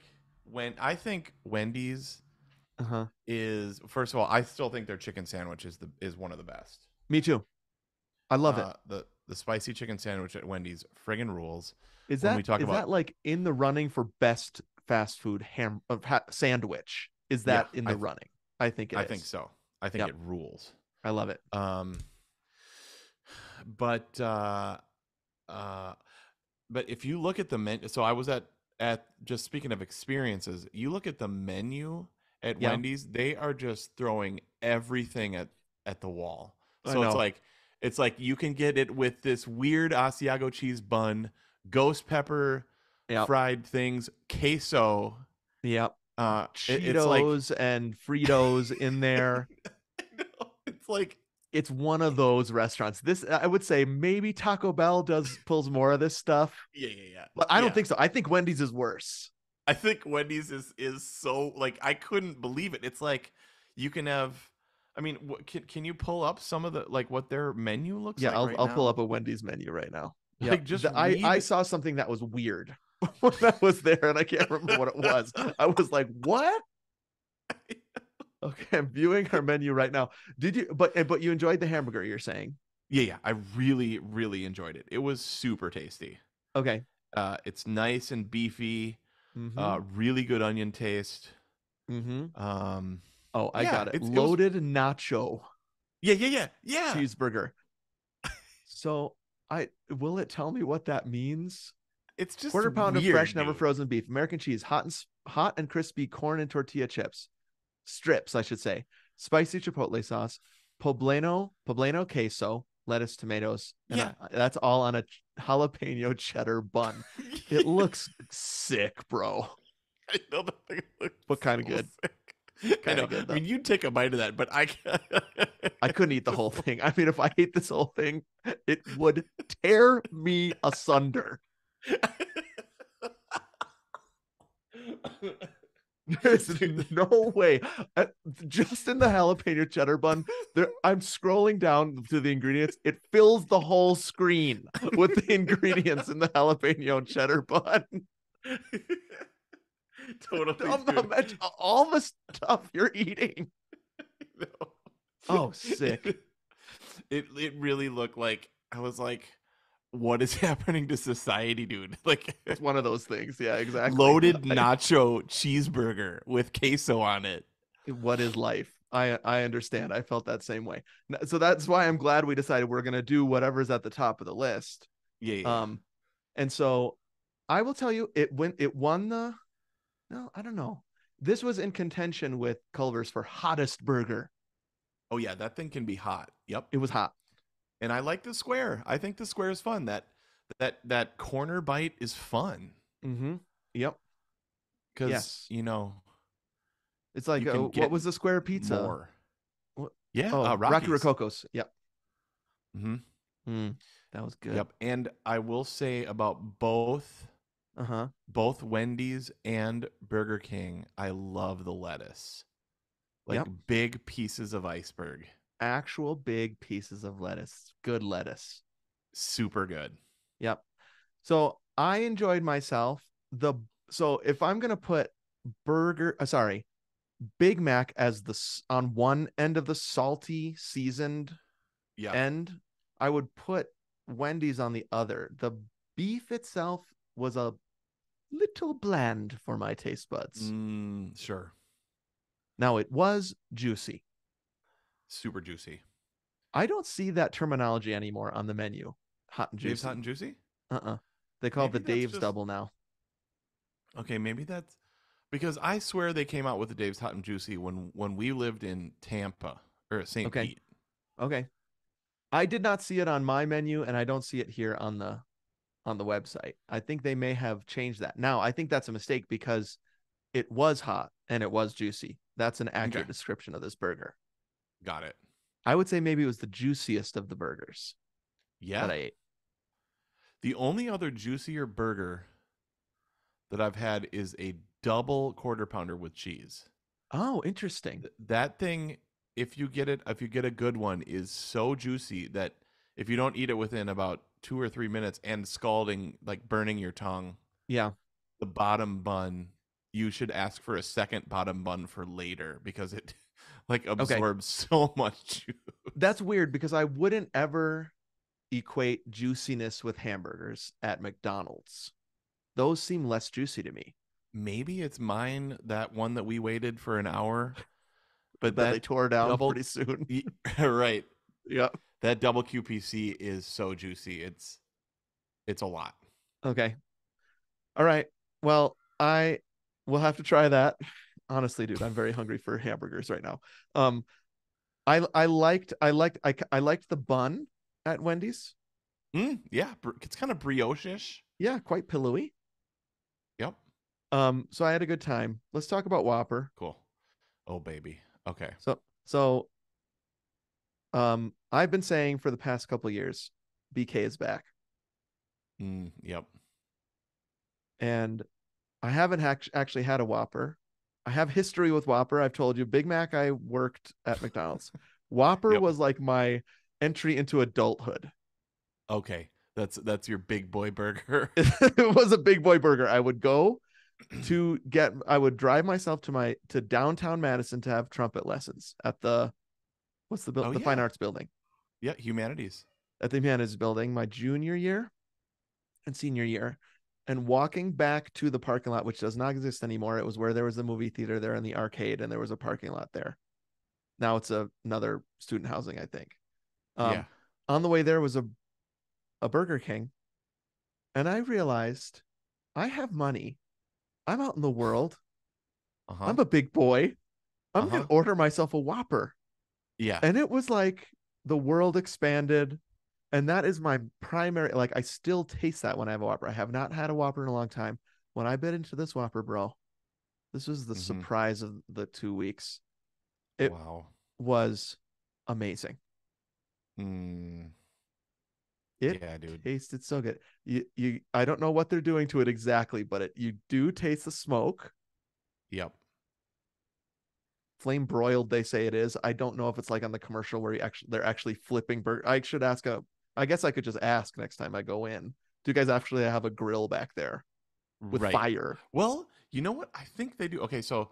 Wendy's Uh-huh. is first of all, I still think their chicken sandwich is one of the best. Me too. I love it. The spicy chicken sandwich at Wendy's friggin' rules. Is When we that talk is about that like in the running for best fast food sandwich? Is yeah, that in the running? I think it I is. think so. I think Yep. it rules. I love it. But but if you look at the menu, so I was at just speaking of experiences, you look at the menu at Yeah. Wendy's, they are just throwing everything at the wall. I So know. it's like you can get it with this weird Asiago cheese bun, ghost pepper Yep. fried things, queso. Yep. It's like Cheetos and Fritos in there. it's like It's one of those restaurants. This I would say maybe Taco Bell pulls more of this stuff, yeah. but I don't Yeah. think so. I think Wendy's is worse. I think Wendy's is so like I couldn't believe it. It's like you can have. I mean, can you pull up some of the like what their menu looks Yeah, like right I'll now? pull up a Wendy's menu right now. Yeah, Like just I read. saw something that was weird when I was there, and I can't remember what it was. I was like, "What?" Okay, I'm viewing our menu right now. Did you? But you enjoyed the hamburger? You're saying? Yeah. I really enjoyed it. It was super tasty. Okay. It's nice and beefy. Mm-hmm. Really good onion taste. Mm-hmm. Um, Oh, I yeah, got it. it was Loaded nacho yeah. cheeseburger. So will it tell me what that means? It's just Quarter pound of weird, fresh, never dude. frozen beef, American cheese, hot and crispy corn and tortilla chips, strips, I should say, spicy chipotle sauce, poblano queso, lettuce, tomatoes, and Yeah. that's all on a jalapeno cheddar bun. It looks sick, bro. I know the thing looks But kind of so good. sick. I Kind know. of good I though. mean, you'd take a bite of that, but I I couldn't eat the whole thing. I mean, if I ate this whole thing, it would tear me asunder. There's Dude, no way. Just in the jalapeno cheddar bun, I'm scrolling down to the ingredients. It fills the whole screen with the ingredients in the jalapeno cheddar bun. totally, dude. Imagine all the stuff you're eating. No. Oh, sick. It really looked like I was like, what is happening to society, dude? Like It's one of those things. Yeah, exactly. loaded nacho cheeseburger with queso on it. What is life? I understand. I felt that same way. So that's why I'm glad we decided we're gonna do whatever's at the top of the list. Yeah. And so I will tell you, it won the. No, I don't know. This was in contention with Culver's for hottest burger. Oh yeah, that thing can be hot. Yep. It was hot. And I like the square. I think the square is fun. That corner bite is fun Mm-hmm. Yep. because Yes. It's like you can what get was the square pizza? more. What? Yeah, Oh, Rocky Rockies. Rococo's. Yep. Mm-hmm. That was good. Yep. And I will say about both Uh-huh. Wendy's and Burger King, I love the lettuce. Like Yep. big pieces of iceberg. Actual big pieces of lettuce. Good lettuce. Super good. Yep. So I enjoyed myself. So if I'm gonna put Big Mac as on one end of the salty seasoned Yeah. end, I would put Wendy's on the other. The beef itself was a little bland for my taste buds. Sure. Now it was juicy. Super juicy. I don't see that terminology anymore on the menu. Hot and juicy. Dave's hot and juicy? They call it Maybe the that's Dave's just- double now. Okay, maybe that's because I swear they came out with the Dave's hot and juicy when we lived in Tampa or St. Okay. Pete. Okay. I did not see it on my menu, and I don't see it here on the website. I think they may have changed that. Now, I think that's a mistake because it was hot and it was juicy. That's an accurate description of this burger. Got it. I would say maybe it was the juiciest of the burgers Yeah. that I ate. The only other juicier burger that I've had is a double quarter pounder with cheese. Oh, interesting. That thing, if you get a good one, is so juicy that if you don't eat it within about 2 or 3 minutes and scalding, like burning your tongue, Yeah. the bottom bun, you should ask for a second bottom bun for later because it like absorbs so much juice. That's weird because I wouldn't ever equate juiciness with hamburgers at McDonald's. Those seem less juicy to me. Maybe it's mine, that one that we waited for an hour, But that they tore down pretty soon. Right. Yeah. That double QPC is so juicy. It's a lot. Okay. All right. Well, I will have to try that. Honestly, dude, I'm very hungry for hamburgers right now. I liked the bun at Wendy's. Yeah, it's kind of brioche-ish. Yeah, quite pillowy. Yep. So I had a good time. Let's talk about Whopper. Cool. Oh baby. Okay. So I've been saying for the past couple of years, BK is back. Yep. And I haven't actually had a Whopper. I have history with Whopper. I've told you, Big Mac, I worked at McDonald's. Whopper was like my entry into adulthood. Okay. That's your big boy burger. It was a big boy burger. I would drive myself to downtown Madison to have trumpet lessons at the Fine Arts building. Yeah, humanities. At the Humanities building, my junior year and senior year. And walking back to the parking lot, which does not exist anymore. It was where there was the movie theater there and the arcade, and there was a parking lot there. Now it's another student housing, I think. Yeah. On the way there was a Burger King, and I realized I have money. I'm out in the world. I'm a big boy. I'm gonna order myself a Whopper. Yeah. And it was like the world expanded. And that is my primary, like, I still taste that when I have a Whopper. I have not had a Whopper in a long time. When I bit into this Whopper, bro, This was the Hmm. surprise of the 2 weeks. It Wow. was amazing. Mm, It yeah, dude. tasted so good. I don't know what they're doing to it exactly, but you do taste the smoke. Yep. Flame broiled, they say it is. I don't know if it's like on the commercial where they're actually flipping burger. I should ask I guess I could just ask next time I go in. Do you guys actually have a grill back there with Right. fire? Well, you know what? I think they do. Okay, so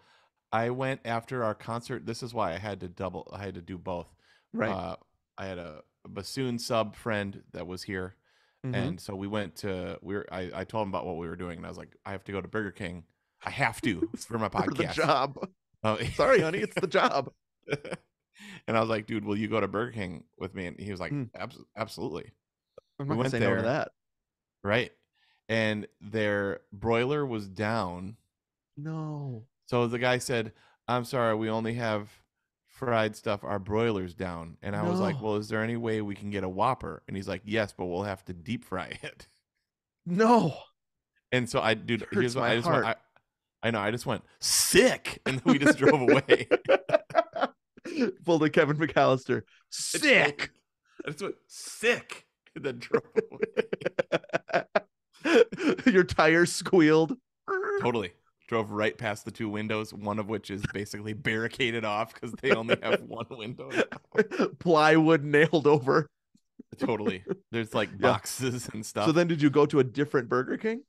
I went after our concert. This is why I had to do both. Right. Uh, I had a bassoon sub friend that was here, Mm-hmm. and so I told him about what we were doing, and I was like, I have to go to Burger King. I have to for my For the podcast. job. Oh, Sorry, honey, it's the job. and I was like, dude, will you go to Burger King with me? And he was like, Mm, Absolutely. I'm We not gonna went say no to there, that. right? And their broiler was down. No. So the guy said, I'm sorry, we only have fried stuff. Our broiler's down. And I was like, No. well, is there any way we can get a Whopper? And he's like, yes, but we'll have to deep fry it. No. And so dude, It here's hurts what my I just went, heart. I know, I just went, sick. And then we just drove away. Pulled a Kevin McAllister. Sick. I just went, sick. And then drove away. Your tires squealed. Totally. Drove right past the two windows, one of which is basically barricaded off because they only have one window now. Plywood nailed over. Totally. There's like Yeah. boxes and stuff. So then did you go to a different Burger King?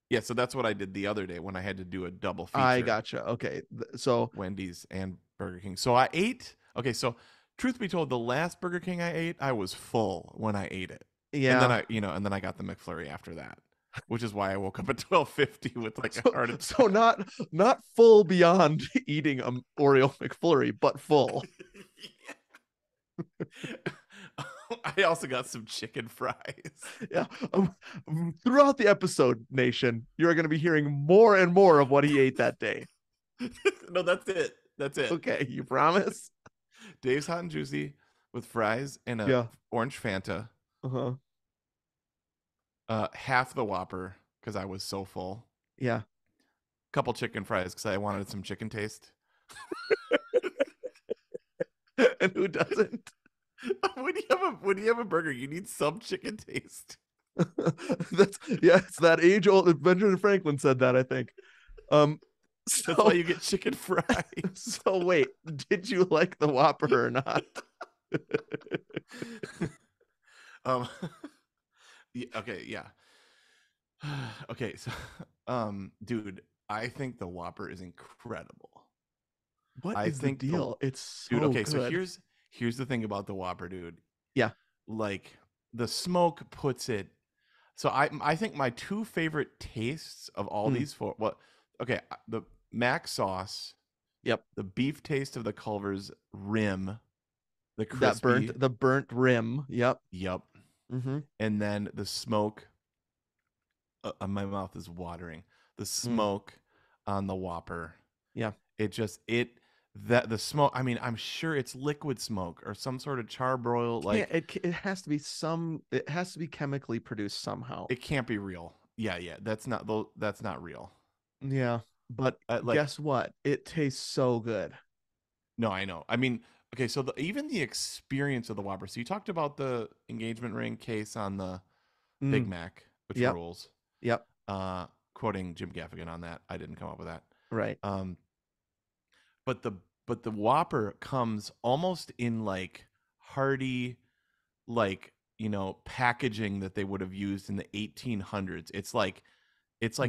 Yeah, so that's what I did the other day when I had to do a double feature. I gotcha. Okay. So Wendy's and Burger King. So I ate. Okay, so truth be told, the last Burger King I ate, I was full when I ate it. And then yeah. and then I got the McFlurry after that, which is why I woke up at 12:50 with like a heart attack. So not full beyond eating a Oreo McFlurry, but full. I also got some chicken fries. Yeah. Throughout the episode, Nation, you're going to be hearing more and more of what he ate that day. No, that's it. That's it. Okay, you promise? Dave's Hot and Juicy with fries and a Yeah. orange Fanta. Uh-huh. Half the Whopper because I was so full. Yeah. Couple chicken fries because I wanted some chicken taste. And who doesn't? When you have a burger, you need some chicken taste. It's that age old. Benjamin Franklin said that, I think. That's why you get chicken fries. So wait, did you like the Whopper or not? Yeah, okay, yeah. Okay, so dude, I think the Whopper is incredible. What I is the think deal? It's so dude, okay, good. so here's the thing about the Whopper, dude. Yeah. Like the smoke puts it. So I think my two favorite tastes of all these four. Well, okay, the mac sauce. Yep. The beef taste of the Culver's rim, the crispy, the burnt rim. Yep. Yep. Mm-hmm. And then the smoke. My mouth is watering. The smoke on the Whopper. Yeah. The smoke. I mean, I'm sure it's liquid smoke or some sort of charbroil. Like it has to be it has to be chemically produced somehow. it can't be real. Yeah. That's not real. Yeah. But guess what? It tastes so good. No, I know. I mean, okay, so even the experience of the Whopper. So you talked about the engagement ring case on the Big Mac, which rules. Yep. Quoting Jim Gaffigan on that. I didn't come up with that. Right. But the Whopper comes almost in like hearty, like, packaging that they would have used in the 1800s. It's like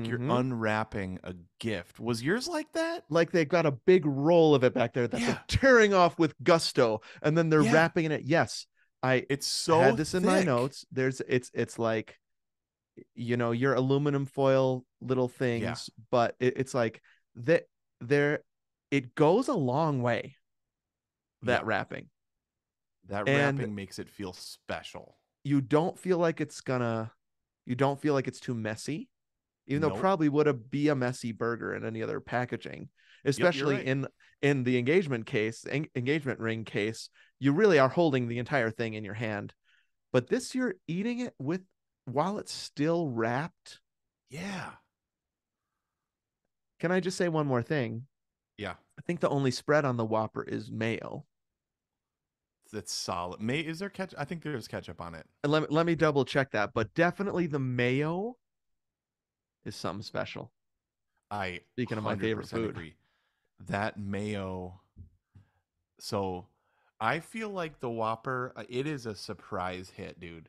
you're unwrapping a gift. Was yours like that? Like they got a big roll of it back there that they're tearing off with gusto, and then they're wrapping in it. Yes, it's so had this thick. in my notes. It's like, your aluminum foil little things, but it's like that it goes a long way. That wrapping. That wrapping makes it feel special. You don't feel like it's too messy. Even though probably would be a messy burger in any other packaging, especially in the engagement ring case, you really are holding the entire thing in your hand. But this, you're eating it while it's still wrapped. Yeah. Can I just say one more thing? Yeah, I think the only spread on the Whopper is mayo. that's solid. May is there ketchup? I think there's ketchup on it. And let me double check that, but definitely the mayo is something special. I Speaking of my favorite 100% food. agree. That mayo. So I feel like the Whopper, it is a surprise hit, dude.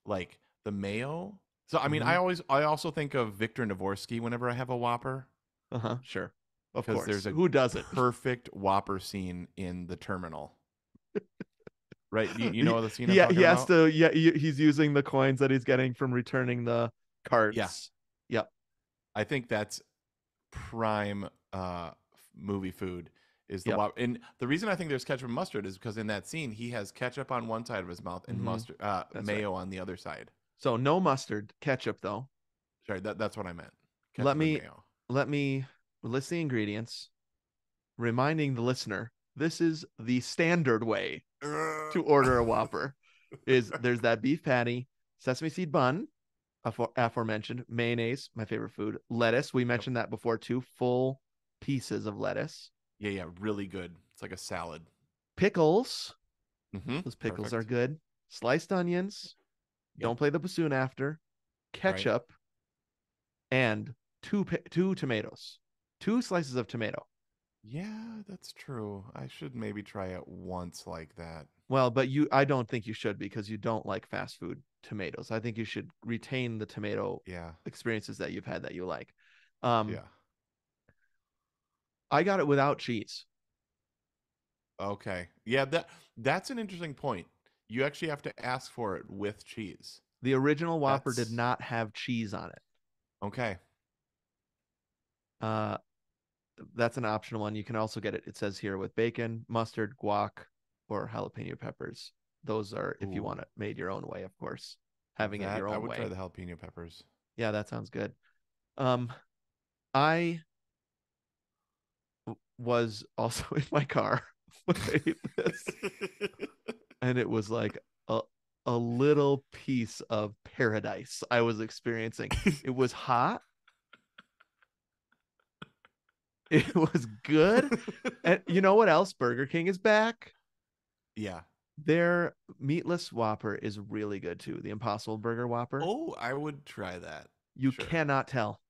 Like the mayo. So I mean, Mm-hmm. I also think of Victor Navorsky whenever I have a Whopper Uh-huh. Sure. Of because course. there's a Who doesn't? perfect Whopper scene in the terminal. Right? You he know the scene I'm he talking has about? to, yeah, he's using the coins that he's getting from returning the Yeah. carts. Yep. I think that's prime movie food is the Yep. Whopper. And the reason I think there's ketchup and mustard is because in that scene he has ketchup on one side of his mouth and Mm-hmm. mustard That's right. mayo on the other side. So no mustard, ketchup though. Sorry, that's what I meant. Let Ketchup and me mayo. let me list the ingredients, reminding the listener this is the standard way to order a Whopper. Is there's that beef patty, sesame seed bun, aforementioned, mayonnaise, my favorite food, lettuce. We Yep. mentioned that before too. Full pieces of lettuce, Yeah, yeah, really good. It's like a salad. pickles. Mm-hmm. Those pickles are Perfect. good. Sliced onions. Yep. Don't play the bassoon after. Right. Ketchup and two tomatoes, two slices of tomato. Yeah, that's true. I should maybe try it once like that. Well, but I don't think you should because you don't like fast food tomatoes. I think you should retain the tomato Yeah. experiences that you've had that you like. Um, Yeah. I got it without cheese. Okay. Yeah, that's an interesting point. You actually have to ask for it with cheese. The original Whopper did That's not have cheese on it. okay. Uh, that's an optional one. You can also get it. It says here with bacon, mustard, guac, or jalapeno peppers. Those are if you Ooh, want it made your own way, of course. Having it that your I own would try way. the jalapeno peppers. Yeah, that sounds good. Um, I was also in my car when I ate this, and it was like a little piece of paradise I was experiencing. It was hot. It was good. And you know what else? Burger King is back. Yeah. Their meatless Whopper is really good too. The Impossible Burger Whopper. Oh, I would try that. You Sure. cannot tell.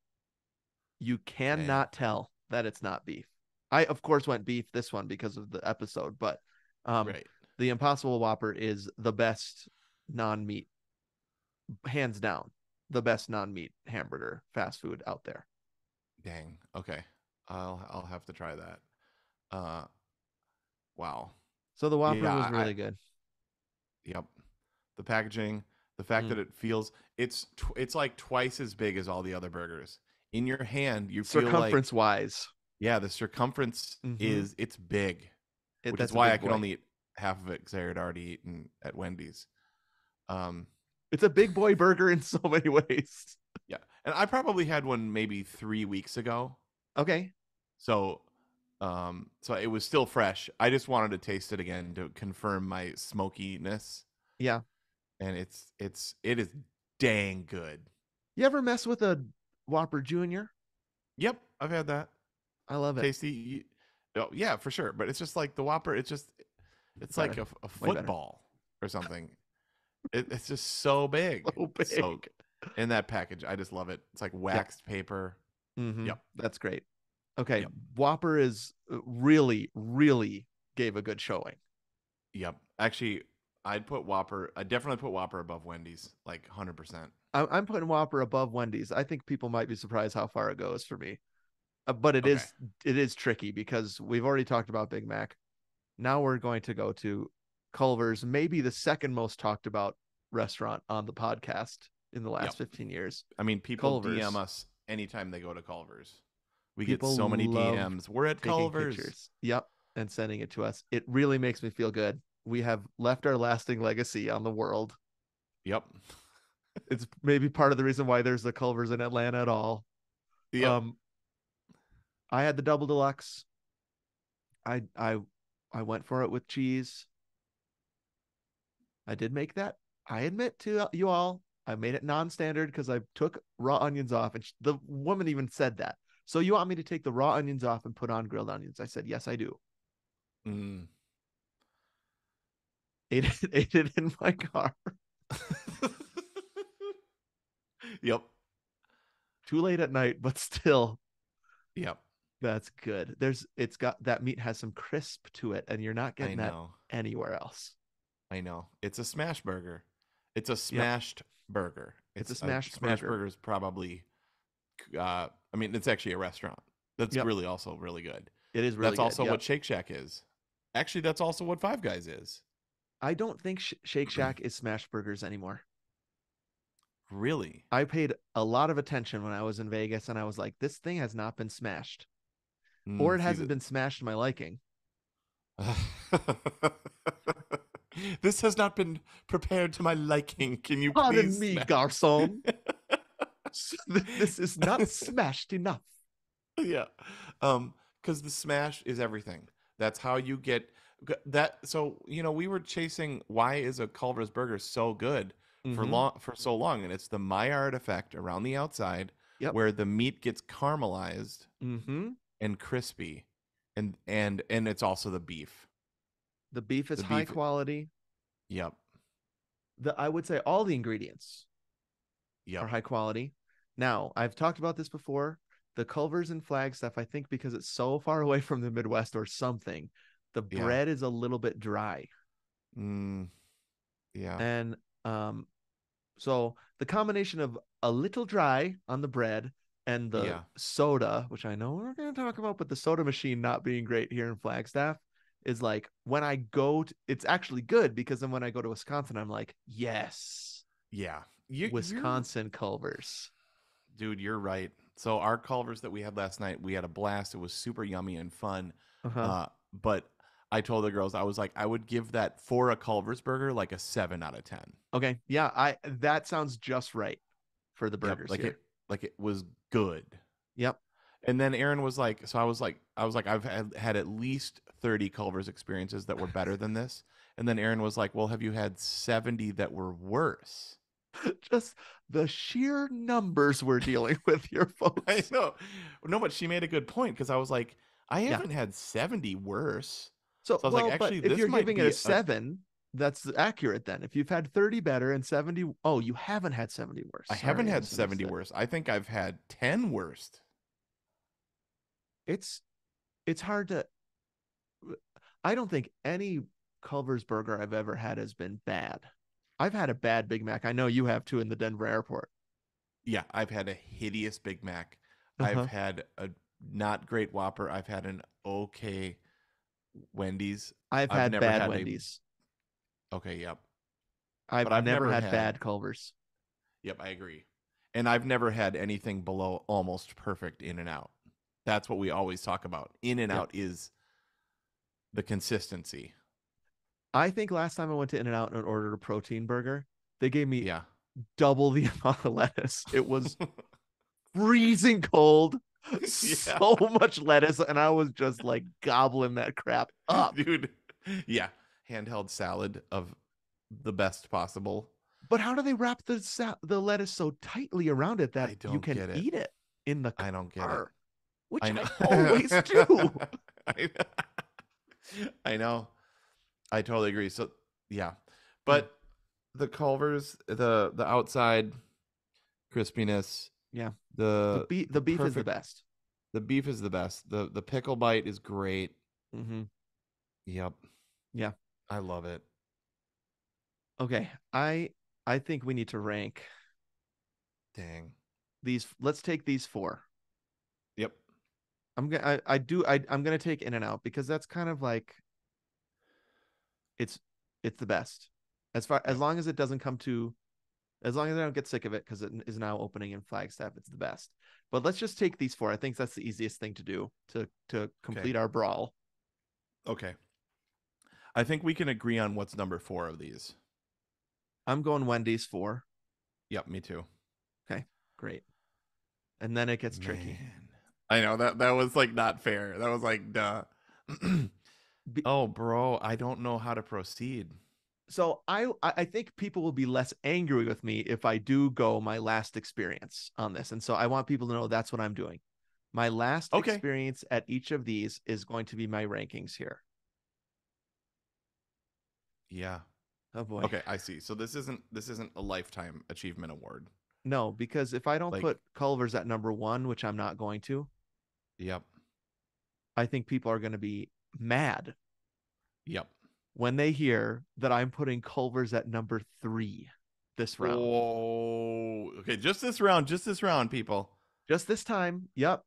You Dang. cannot tell that it's not beef. I of course went beef this one because of the episode, but um Right. the Impossible Whopper is the best non-meat, hands down, the best non-meat hamburger fast food out there. Dang. Okay. I'll have to try that. Uh wow. So the Whopper Yeah, was really good. yep. The packaging, the fact Mm. that it feels it's like twice as big as all the other burgers. In your hand, you feel like Circumference wise, yeah, the circumference mm-hmm. is it's big, which is That's a why I big could boy. only eat half of it because I had already eaten at Wendy's. Um, It's a big boy burger in so many ways. yeah, and I probably had one maybe 3 weeks ago, Okay. so so it was still fresh. I just wanted to taste it again to confirm my smokiness, Yeah. and it is dang good. You ever mess with a Whopper Junior? Yep, I've had that. I love it. Tasty. Oh, yeah, for sure. But it's just like the Whopper. It's like Better. a Way better. football or something. It's just so big. So So big. in that package, I just love it. It's like Yep. waxed paper. Mm-hmm. Yep. That's great. Okay. Yep. Whopper is really, really gave a good showing. Yep. Actually, I'd put Whopper. I definitely put Whopper above Wendy's, like 100%. I'm putting Whopper above Wendy's. I think people might be surprised how far it goes for me. But Okay. it is tricky because we've already talked about Big Mac. Now we're going to go to Culver's, maybe the second most talked about restaurant on the podcast in the Yep. last 15 years. I mean, people DM Culver's. us anytime they go to Culver's. We get People so many love DMs. We're at taking Culver's. pictures. Yep. And sending it to us. It really makes me feel good. We have left our lasting legacy on the world. Yep. It's maybe part of the reason why there's the Culver's in Atlanta at all. Yep. Um, I had the double deluxe. I I I went for it with cheese. I did make that. I admit to you all, I made it non-standard because I took raw onions off, and the woman even said that. So you want me to take the raw onions off and put on grilled onions? I said, yes, I do. Mm. Ate it in my car. Yep. Too late at night, but still, Yep. that's good. It's got that meat has some crisp to it, and you're not I getting that know. anywhere else. I know. It's a smash burger. It's a Yep. smashed burger. It's a smashed smash burger. burger is probably I mean, it's actually a restaurant. That's Yep. really also really good. It is really That's good. also Yep. what Shake Shack is. Actually, that's also what Five Guys is. I don't think Shake Shack is smash burgers anymore. Really? I paid a lot of attention when I was in Vegas, and I was like, this thing has not been smashed, or it hasn't been smashed to my liking. This has not been prepared to my liking. Can you Pardon please? me, garçon. This is not smashed enough. Yeah. Because the smash is everything. That's how you get that. So, we were chasing why is a Culver's burger so good for so long, and it's the Maillard effect around the outside, Yep. where the meat gets caramelized Mm-hmm. and crispy, and it's also the beef. The beef is The high beef- quality. Yep. I would say all the ingredients are Yep. high quality. Now, I've talked about this before. The Culver's and Flagstaff, I think because it's so far away from the Midwest or something, the Yeah. bread is a little bit dry. Yeah. And so the combination of a little dry on the bread and the Yeah. soda, which I know we're going to talk about, but the soda machine not being great here in Flagstaff is like when I go to, it's actually good because then when I go to Wisconsin, I'm like, yes, Yeah. Wisconsin Culver's. Dude, you're right. So our Culvers that we had last night, we had a blast. It was super yummy and fun. Uh-huh. But I told the girls, I was like, I would give that for a Culver's burger like a 7 out of 10. Okay. Yeah, that sounds just right for the burgers here. It was good. Yep. And then Aaron was like, so I was like, I've had at least 30 Culver's experiences that were better than this. And then Aaron was like, well, have you had 70 that were worse? Just the sheer numbers we're dealing with here, folks. I know. No, but she made a good point because I was like, I haven't had 70 worse. So I was like, actually, but if this you're might giving be it a 7, that's accurate then. If you've had 30 better and 70, oh, you haven't had 70 worse. I haven't had 70 worse. I think I've had 10 worst. It's hard to. I don't think any Culver's burger I've ever had has been bad. I've had a bad Big Mac. I know you have too in the Denver airport. Yeah, I've had a hideous Big Mac. Uh-huh. I've had a not great Whopper. I've had an okay Wendy's. I've had never bad had Wendy's. Okay, yep. I've I've never never had had- bad Culver's. Yep, I agree. And I've never had anything below almost perfect In-N-Out. That's what we always talk about. In-N-Out is the consistency. I think last time I went to In-N-Out and ordered a protein burger, they gave me Yeah. double the amount of lettuce. It was freezing cold, so much lettuce, and I was just like gobbling that crap up. Dude. Yeah. Handheld salad of the best possible. But how do they wrap the lettuce so tightly around it I that don't you can get it. eat it in the car? I don't get it. Which I know. I always do. I know. I totally agree. So yeah. But the Culver's, the outside crispiness. Yeah. The beef is the perfect- best. The beef is the best. The pickle bite is great. Mm-hmm. Yep. Yeah. I love it. Okay. I think we need to rank Dang. these. Let's take these 4. Yep. I'm gonna take In-N-Out because that's kind of like it's the best as long as it doesn't come to, as long as I don't get sick of it because it is now opening in Flagstaff. It's the best. But let's just take these 4. I think that's the easiest thing to do to complete our brawl. Okay. I think we can agree on what's number 4 of these. I'm going Wendy's 4. Yep, me too. Okay, great. And then it gets tricky. Man. I know that was like not fair. That was like duh. Oh, bro, I don't know how to proceed. So I think people will be less angry with me if I do go my last experience on this. And so I want people to know that's what I'm doing. My last Okay. experience at each of these is going to be my rankings here. Yeah. Oh boy. Okay, I see. So this isn't a lifetime achievement award. No, because if I don't Like, put Culver's at number 1, which I'm not going to, yep. I think people are going to be mad Yep. when they hear that I'm putting Culver's at number 3 this round. Oh, okay. Just this round, people. Just this time, yep.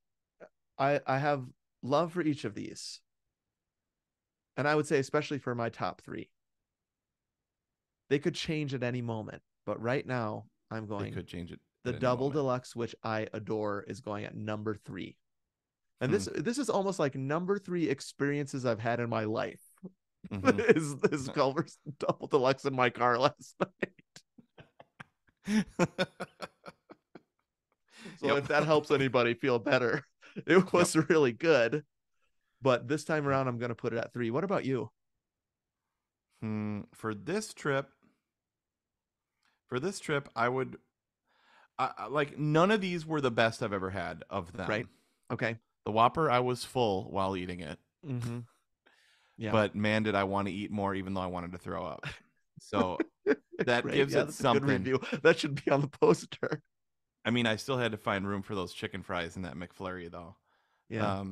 I have love for each of these. And I would say especially for my top 3. They could change at any moment, but right now I'm They going could change it the at any double moment. deluxe, which I adore, is going at number 3. And Hmm. this is almost like number 3 experiences I've had in my life. Mhm. is Culver's double deluxe in my car last night. So Yep. if that helps anybody feel better, it was really good. But this time around, I'm going to put it at 3. What about you? For this trip, I would like none of these were the best I've ever had of them. Right? Okay. The Whopper, I was full while eating it, Mm-hmm. Yeah. but man, did I want to eat more, even though I wanted to throw up. So that Great. gives Yeah, it that's a good something. review. That should be on the poster. I mean, I still had to find room for those chicken fries in that McFlurry, though. Yeah.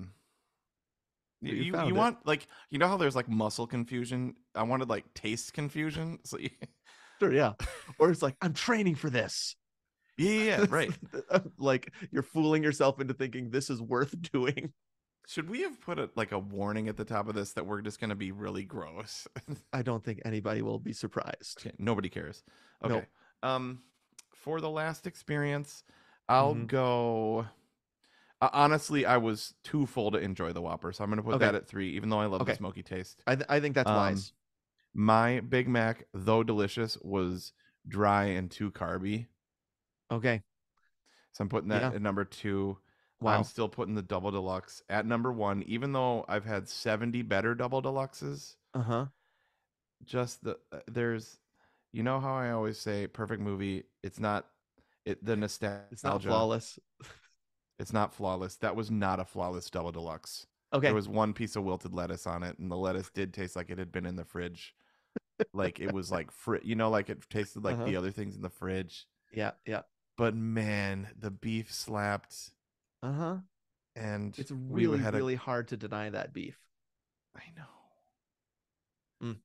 But you found You it. want like you know how there's like muscle confusion? I wanted like taste confusion. So Sure, yeah. Or it's like, I'm training for this. yeah, right. Like you're fooling yourself into thinking this is worth doing. Should we have put like a warning at the top of this that we're just going to be really gross? I don't think anybody will be surprised. Okay, nobody cares. Okay. Nope. For the last experience, I'll Mhm. go. Honestly, I was too full to enjoy the Whopper, so I'm going to put Okay. that at 3, even though I love the Okay. smoky taste. I think that's wise. My Big Mac, though delicious, was dry and too carby. Okay. So I'm putting that Yeah. at number 2. Wow. I'm still putting the double deluxe at number 1, even though I've had 70 better double deluxes. Uh-huh. Just there's, you know how I always say, perfect movie. It's not the nostalgia. It's not flawless. It's not flawless. That was not a flawless double deluxe. Okay. There was one piece of wilted lettuce on it, and the lettuce did taste like it had been in the fridge. Like it was like like it tasted like the other things in the fridge. Yeah, yeah. But man, the beef slapped. Uh-huh. And It's we really, had really hard to deny that beef. I know. Mm.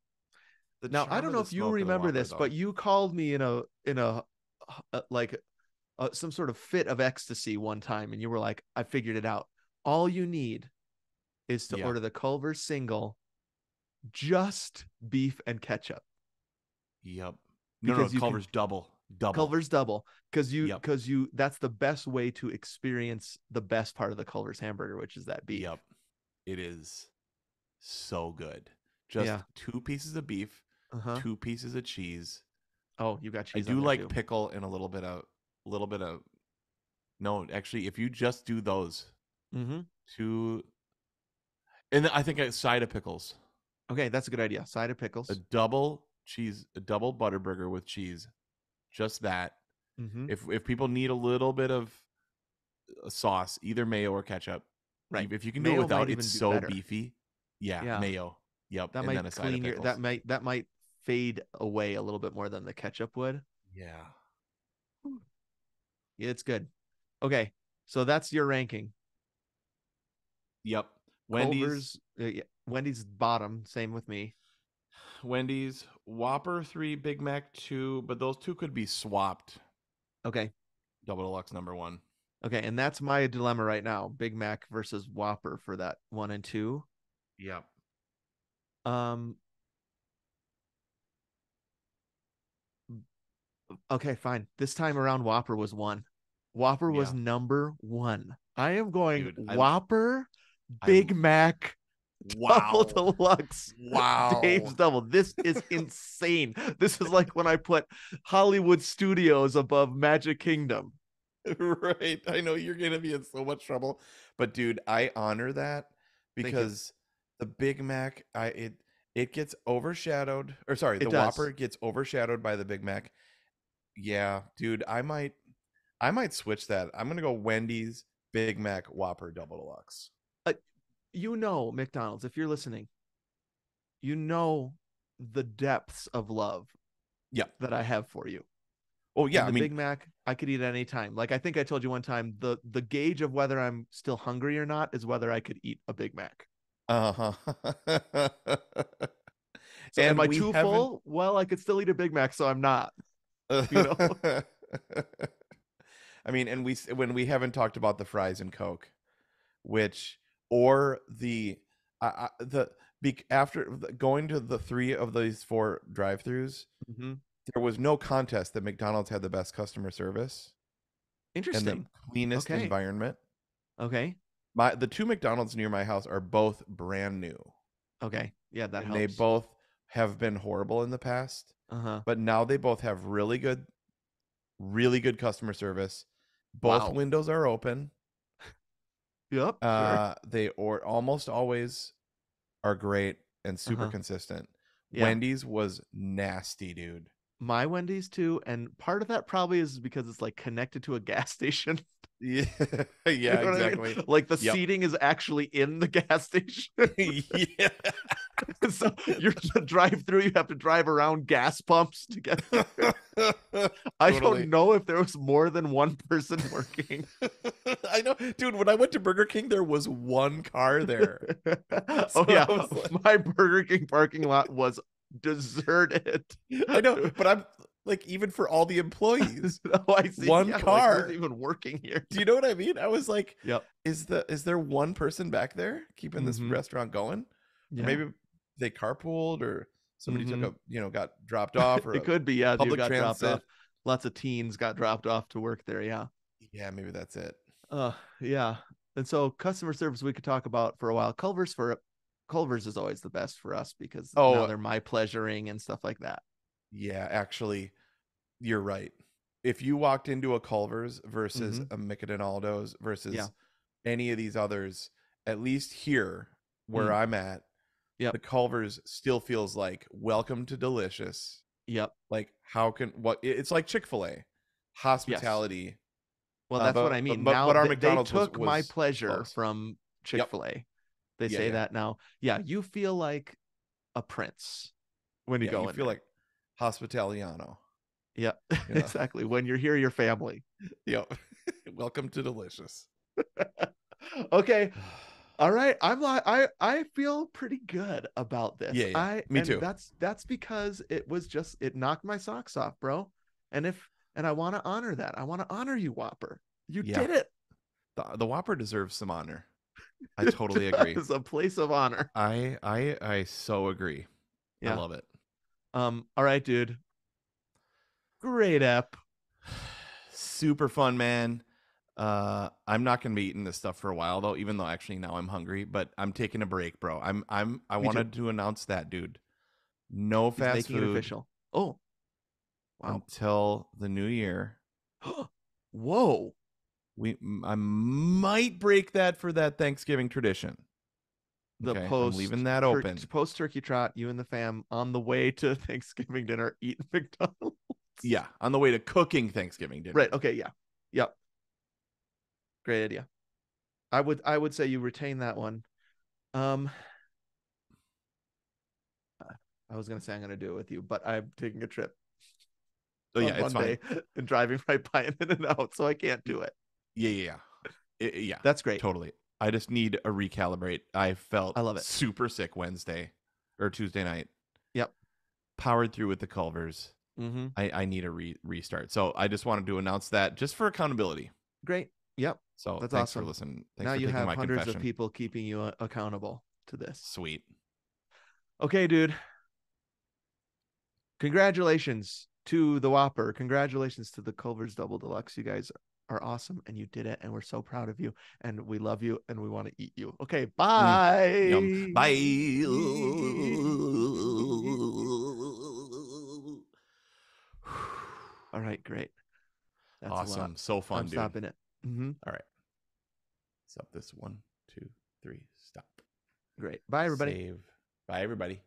The Now, I charm don't of know the if you smoke of the remember Whopper, this, though. but you called me in a like some sort of fit of ecstasy one time, and you were like, I figured it out. All you need is to order the Culver's single, just beef and ketchup. Yep. Because No, Culver's double. Culver's double. Because Yep. That's the best way to experience the best part of the Culver's hamburger, which is that beef. Yep. It is so good. Just 2 pieces of beef, 2 pieces of cheese. Oh, you got cheese. I do like pickle and a little bit of no, actually, if you just do those 2, and then I think a side of pickles. Okay, that's a good idea. Side of pickles. A double butter burger with cheese. Just that. If people need a little bit of sauce, either mayo or ketchup, right? If you can Mayo do it without, might even it's do so better. beefy. Yeah, mayo. Yep. That and might then a side clean of your pickles. that might fade away a little bit more than the ketchup would. Yeah. Yeah, it's good. Okay, so that's your ranking. Yep. Culver's, Wendy's bottom. Same with me. Wendy's, Whopper 3, Big Mac 2, but those 2 could be swapped. Okay. Double deluxe number 1. Okay, and that's my dilemma right now: Big Mac versus Whopper for that 1 and 2. Yep. Okay, fine. This time around, Whopper was 1. Whopper was number 1. I am going Whopper, Big Mac, double deluxe. Wow. Dave's double. This is insane. This is like when I put Hollywood Studios above Magic Kingdom. Right. I know you're going to be in so much trouble, but dude, I honor that because the Big Mac, it gets overshadowed, or sorry, the Whopper gets overshadowed by the Big Mac. Yeah, dude, I might switch that. I'm going to go Wendy's, Big Mac Whopper Double Deluxe. You know, McDonald's, if you're listening, you know the depths of love Yeah. that I have for you. Oh yeah, And the I mean, Big Mac, I could eat at any time. Like I think I told you one time, the gauge of whether I'm still hungry or not is whether I could eat a Big Mac. uh-huh. So And am I we too haven't full? Well, I could still eat a Big Mac, so I'm not. You know? I mean, and when we haven't talked about the fries and Coke, which or after going to the 3 of these 4 drive-throughs, Mm-hmm. there was no contest that McDonald's had the best customer service and the Interesting. cleanest Okay. environment. Okay. The 2 McDonald's near my house are both brand new. Okay. Yeah, that And helps. they both have been horrible in the past, Uh-huh. but now they both have really good customer service. Both Wow. windows are open. Yep. Sure. They almost always are great and super Uh-huh. consistent. Yeah. Wendy's was nasty, dude. My Wendy's too, and part of that probably is because it's like connected to a gas station. Yeah, You yeah, know what I mean? exactly. Like the Yep. seating is actually in the gas station. Yeah. So you're the drive-through, you have to drive around gas pumps to get there. I Totally. don't know if there was more than one person working. I know, dude. When I went to Burger King, there was one car there. So Oh yeah, I was like- my Burger King parking lot was deserted. I know, but I'm like, even for all the employees, Oh, I see. One Yeah, like, car. who's even working here? do you know what I mean? I was like, Yep. is there one person back there keeping this Mhm. restaurant going? Yeah. Or maybe they carpooled, or somebody Mhm. took got dropped off, or It could be, yeah. You public got dropped transit. off. Lots of teens got dropped off to work there. Yeah. Yeah, maybe that's it. Yeah. And so customer service we could talk about for a while. Culver's is always the best for us because now they're my pleasuring and stuff like that. Yeah, actually, you're right. If you walked into a Culver's versus Mhm. a McDonald's versus Yeah. any of these others, at least here where I'm at, Yep. the Culver's still feels like welcome to delicious. Yep. Like it's like Chick-fil-A hospitality. Well, that's what I mean. Now but our they McDonald's took my was pleasure close. from Chick-fil-A. They Yeah, say yeah. that now. Yeah, you feel like a prince when you Yeah, go you in feel there. like hospitaliano. Yeah, Yeah. exactly. When you're here, your family. Yep. Welcome to delicious. Okay. All right. I feel pretty good about this. Yeah. Me too. That's because it knocked my socks off, bro. And I want to honor that. I want to honor you, Whopper. You Yeah. did it. The Whopper deserves some honor. I totally agree. It's a place of honor. I so agree. Yeah. I love it. All right, dude. Great app. Super fun, man. I'm not gonna be eating this stuff for a while though, even though actually now I'm hungry, but I'm taking a break, bro. I wanted to announce that, dude. No He's fast making it food official. Oh. Wow. until the new year. Whoa. I might break that for that Thanksgiving tradition. The Okay, I'm leaving that open. Post turkey trot, you and the fam on the way to Thanksgiving dinner eating McDonald's. Yeah, on the way to cooking Thanksgiving dinner. Right. Okay. Yeah. Yep. Great idea. I would say you retain that one. I was gonna say I'm gonna do it with you, but I'm taking a trip. Oh yeah, on it's Monday fine. and driving right by an In-N-Out, so I can't do it. Yeah. Yeah. That's great. Totally. I just need a recalibrate. I love it. super sick Wednesday or Tuesday night. Yep. Powered through with the Culvers. Mm-hmm. I need a restart. So I just wanted to announce that just for accountability. Great. Yep. So That's thanks awesome. for listening. Thanks Now for you taking have my hundreds confession. of people keeping you accountable to this. Sweet. Okay, dude. Congratulations to the Whopper. Congratulations to the Culver's Double Deluxe. You guys are awesome, and you did it, and we're so proud of you, and we love you, and we want to eat you. Okay, bye. Yum. Bye. All right, great. That's Awesome. A lot. So fun, I'm dude. stopping it. Mm-hmm. All right. Stop this. 1, 2, 3. Stop. Great. Bye, everybody. Save. Bye, everybody.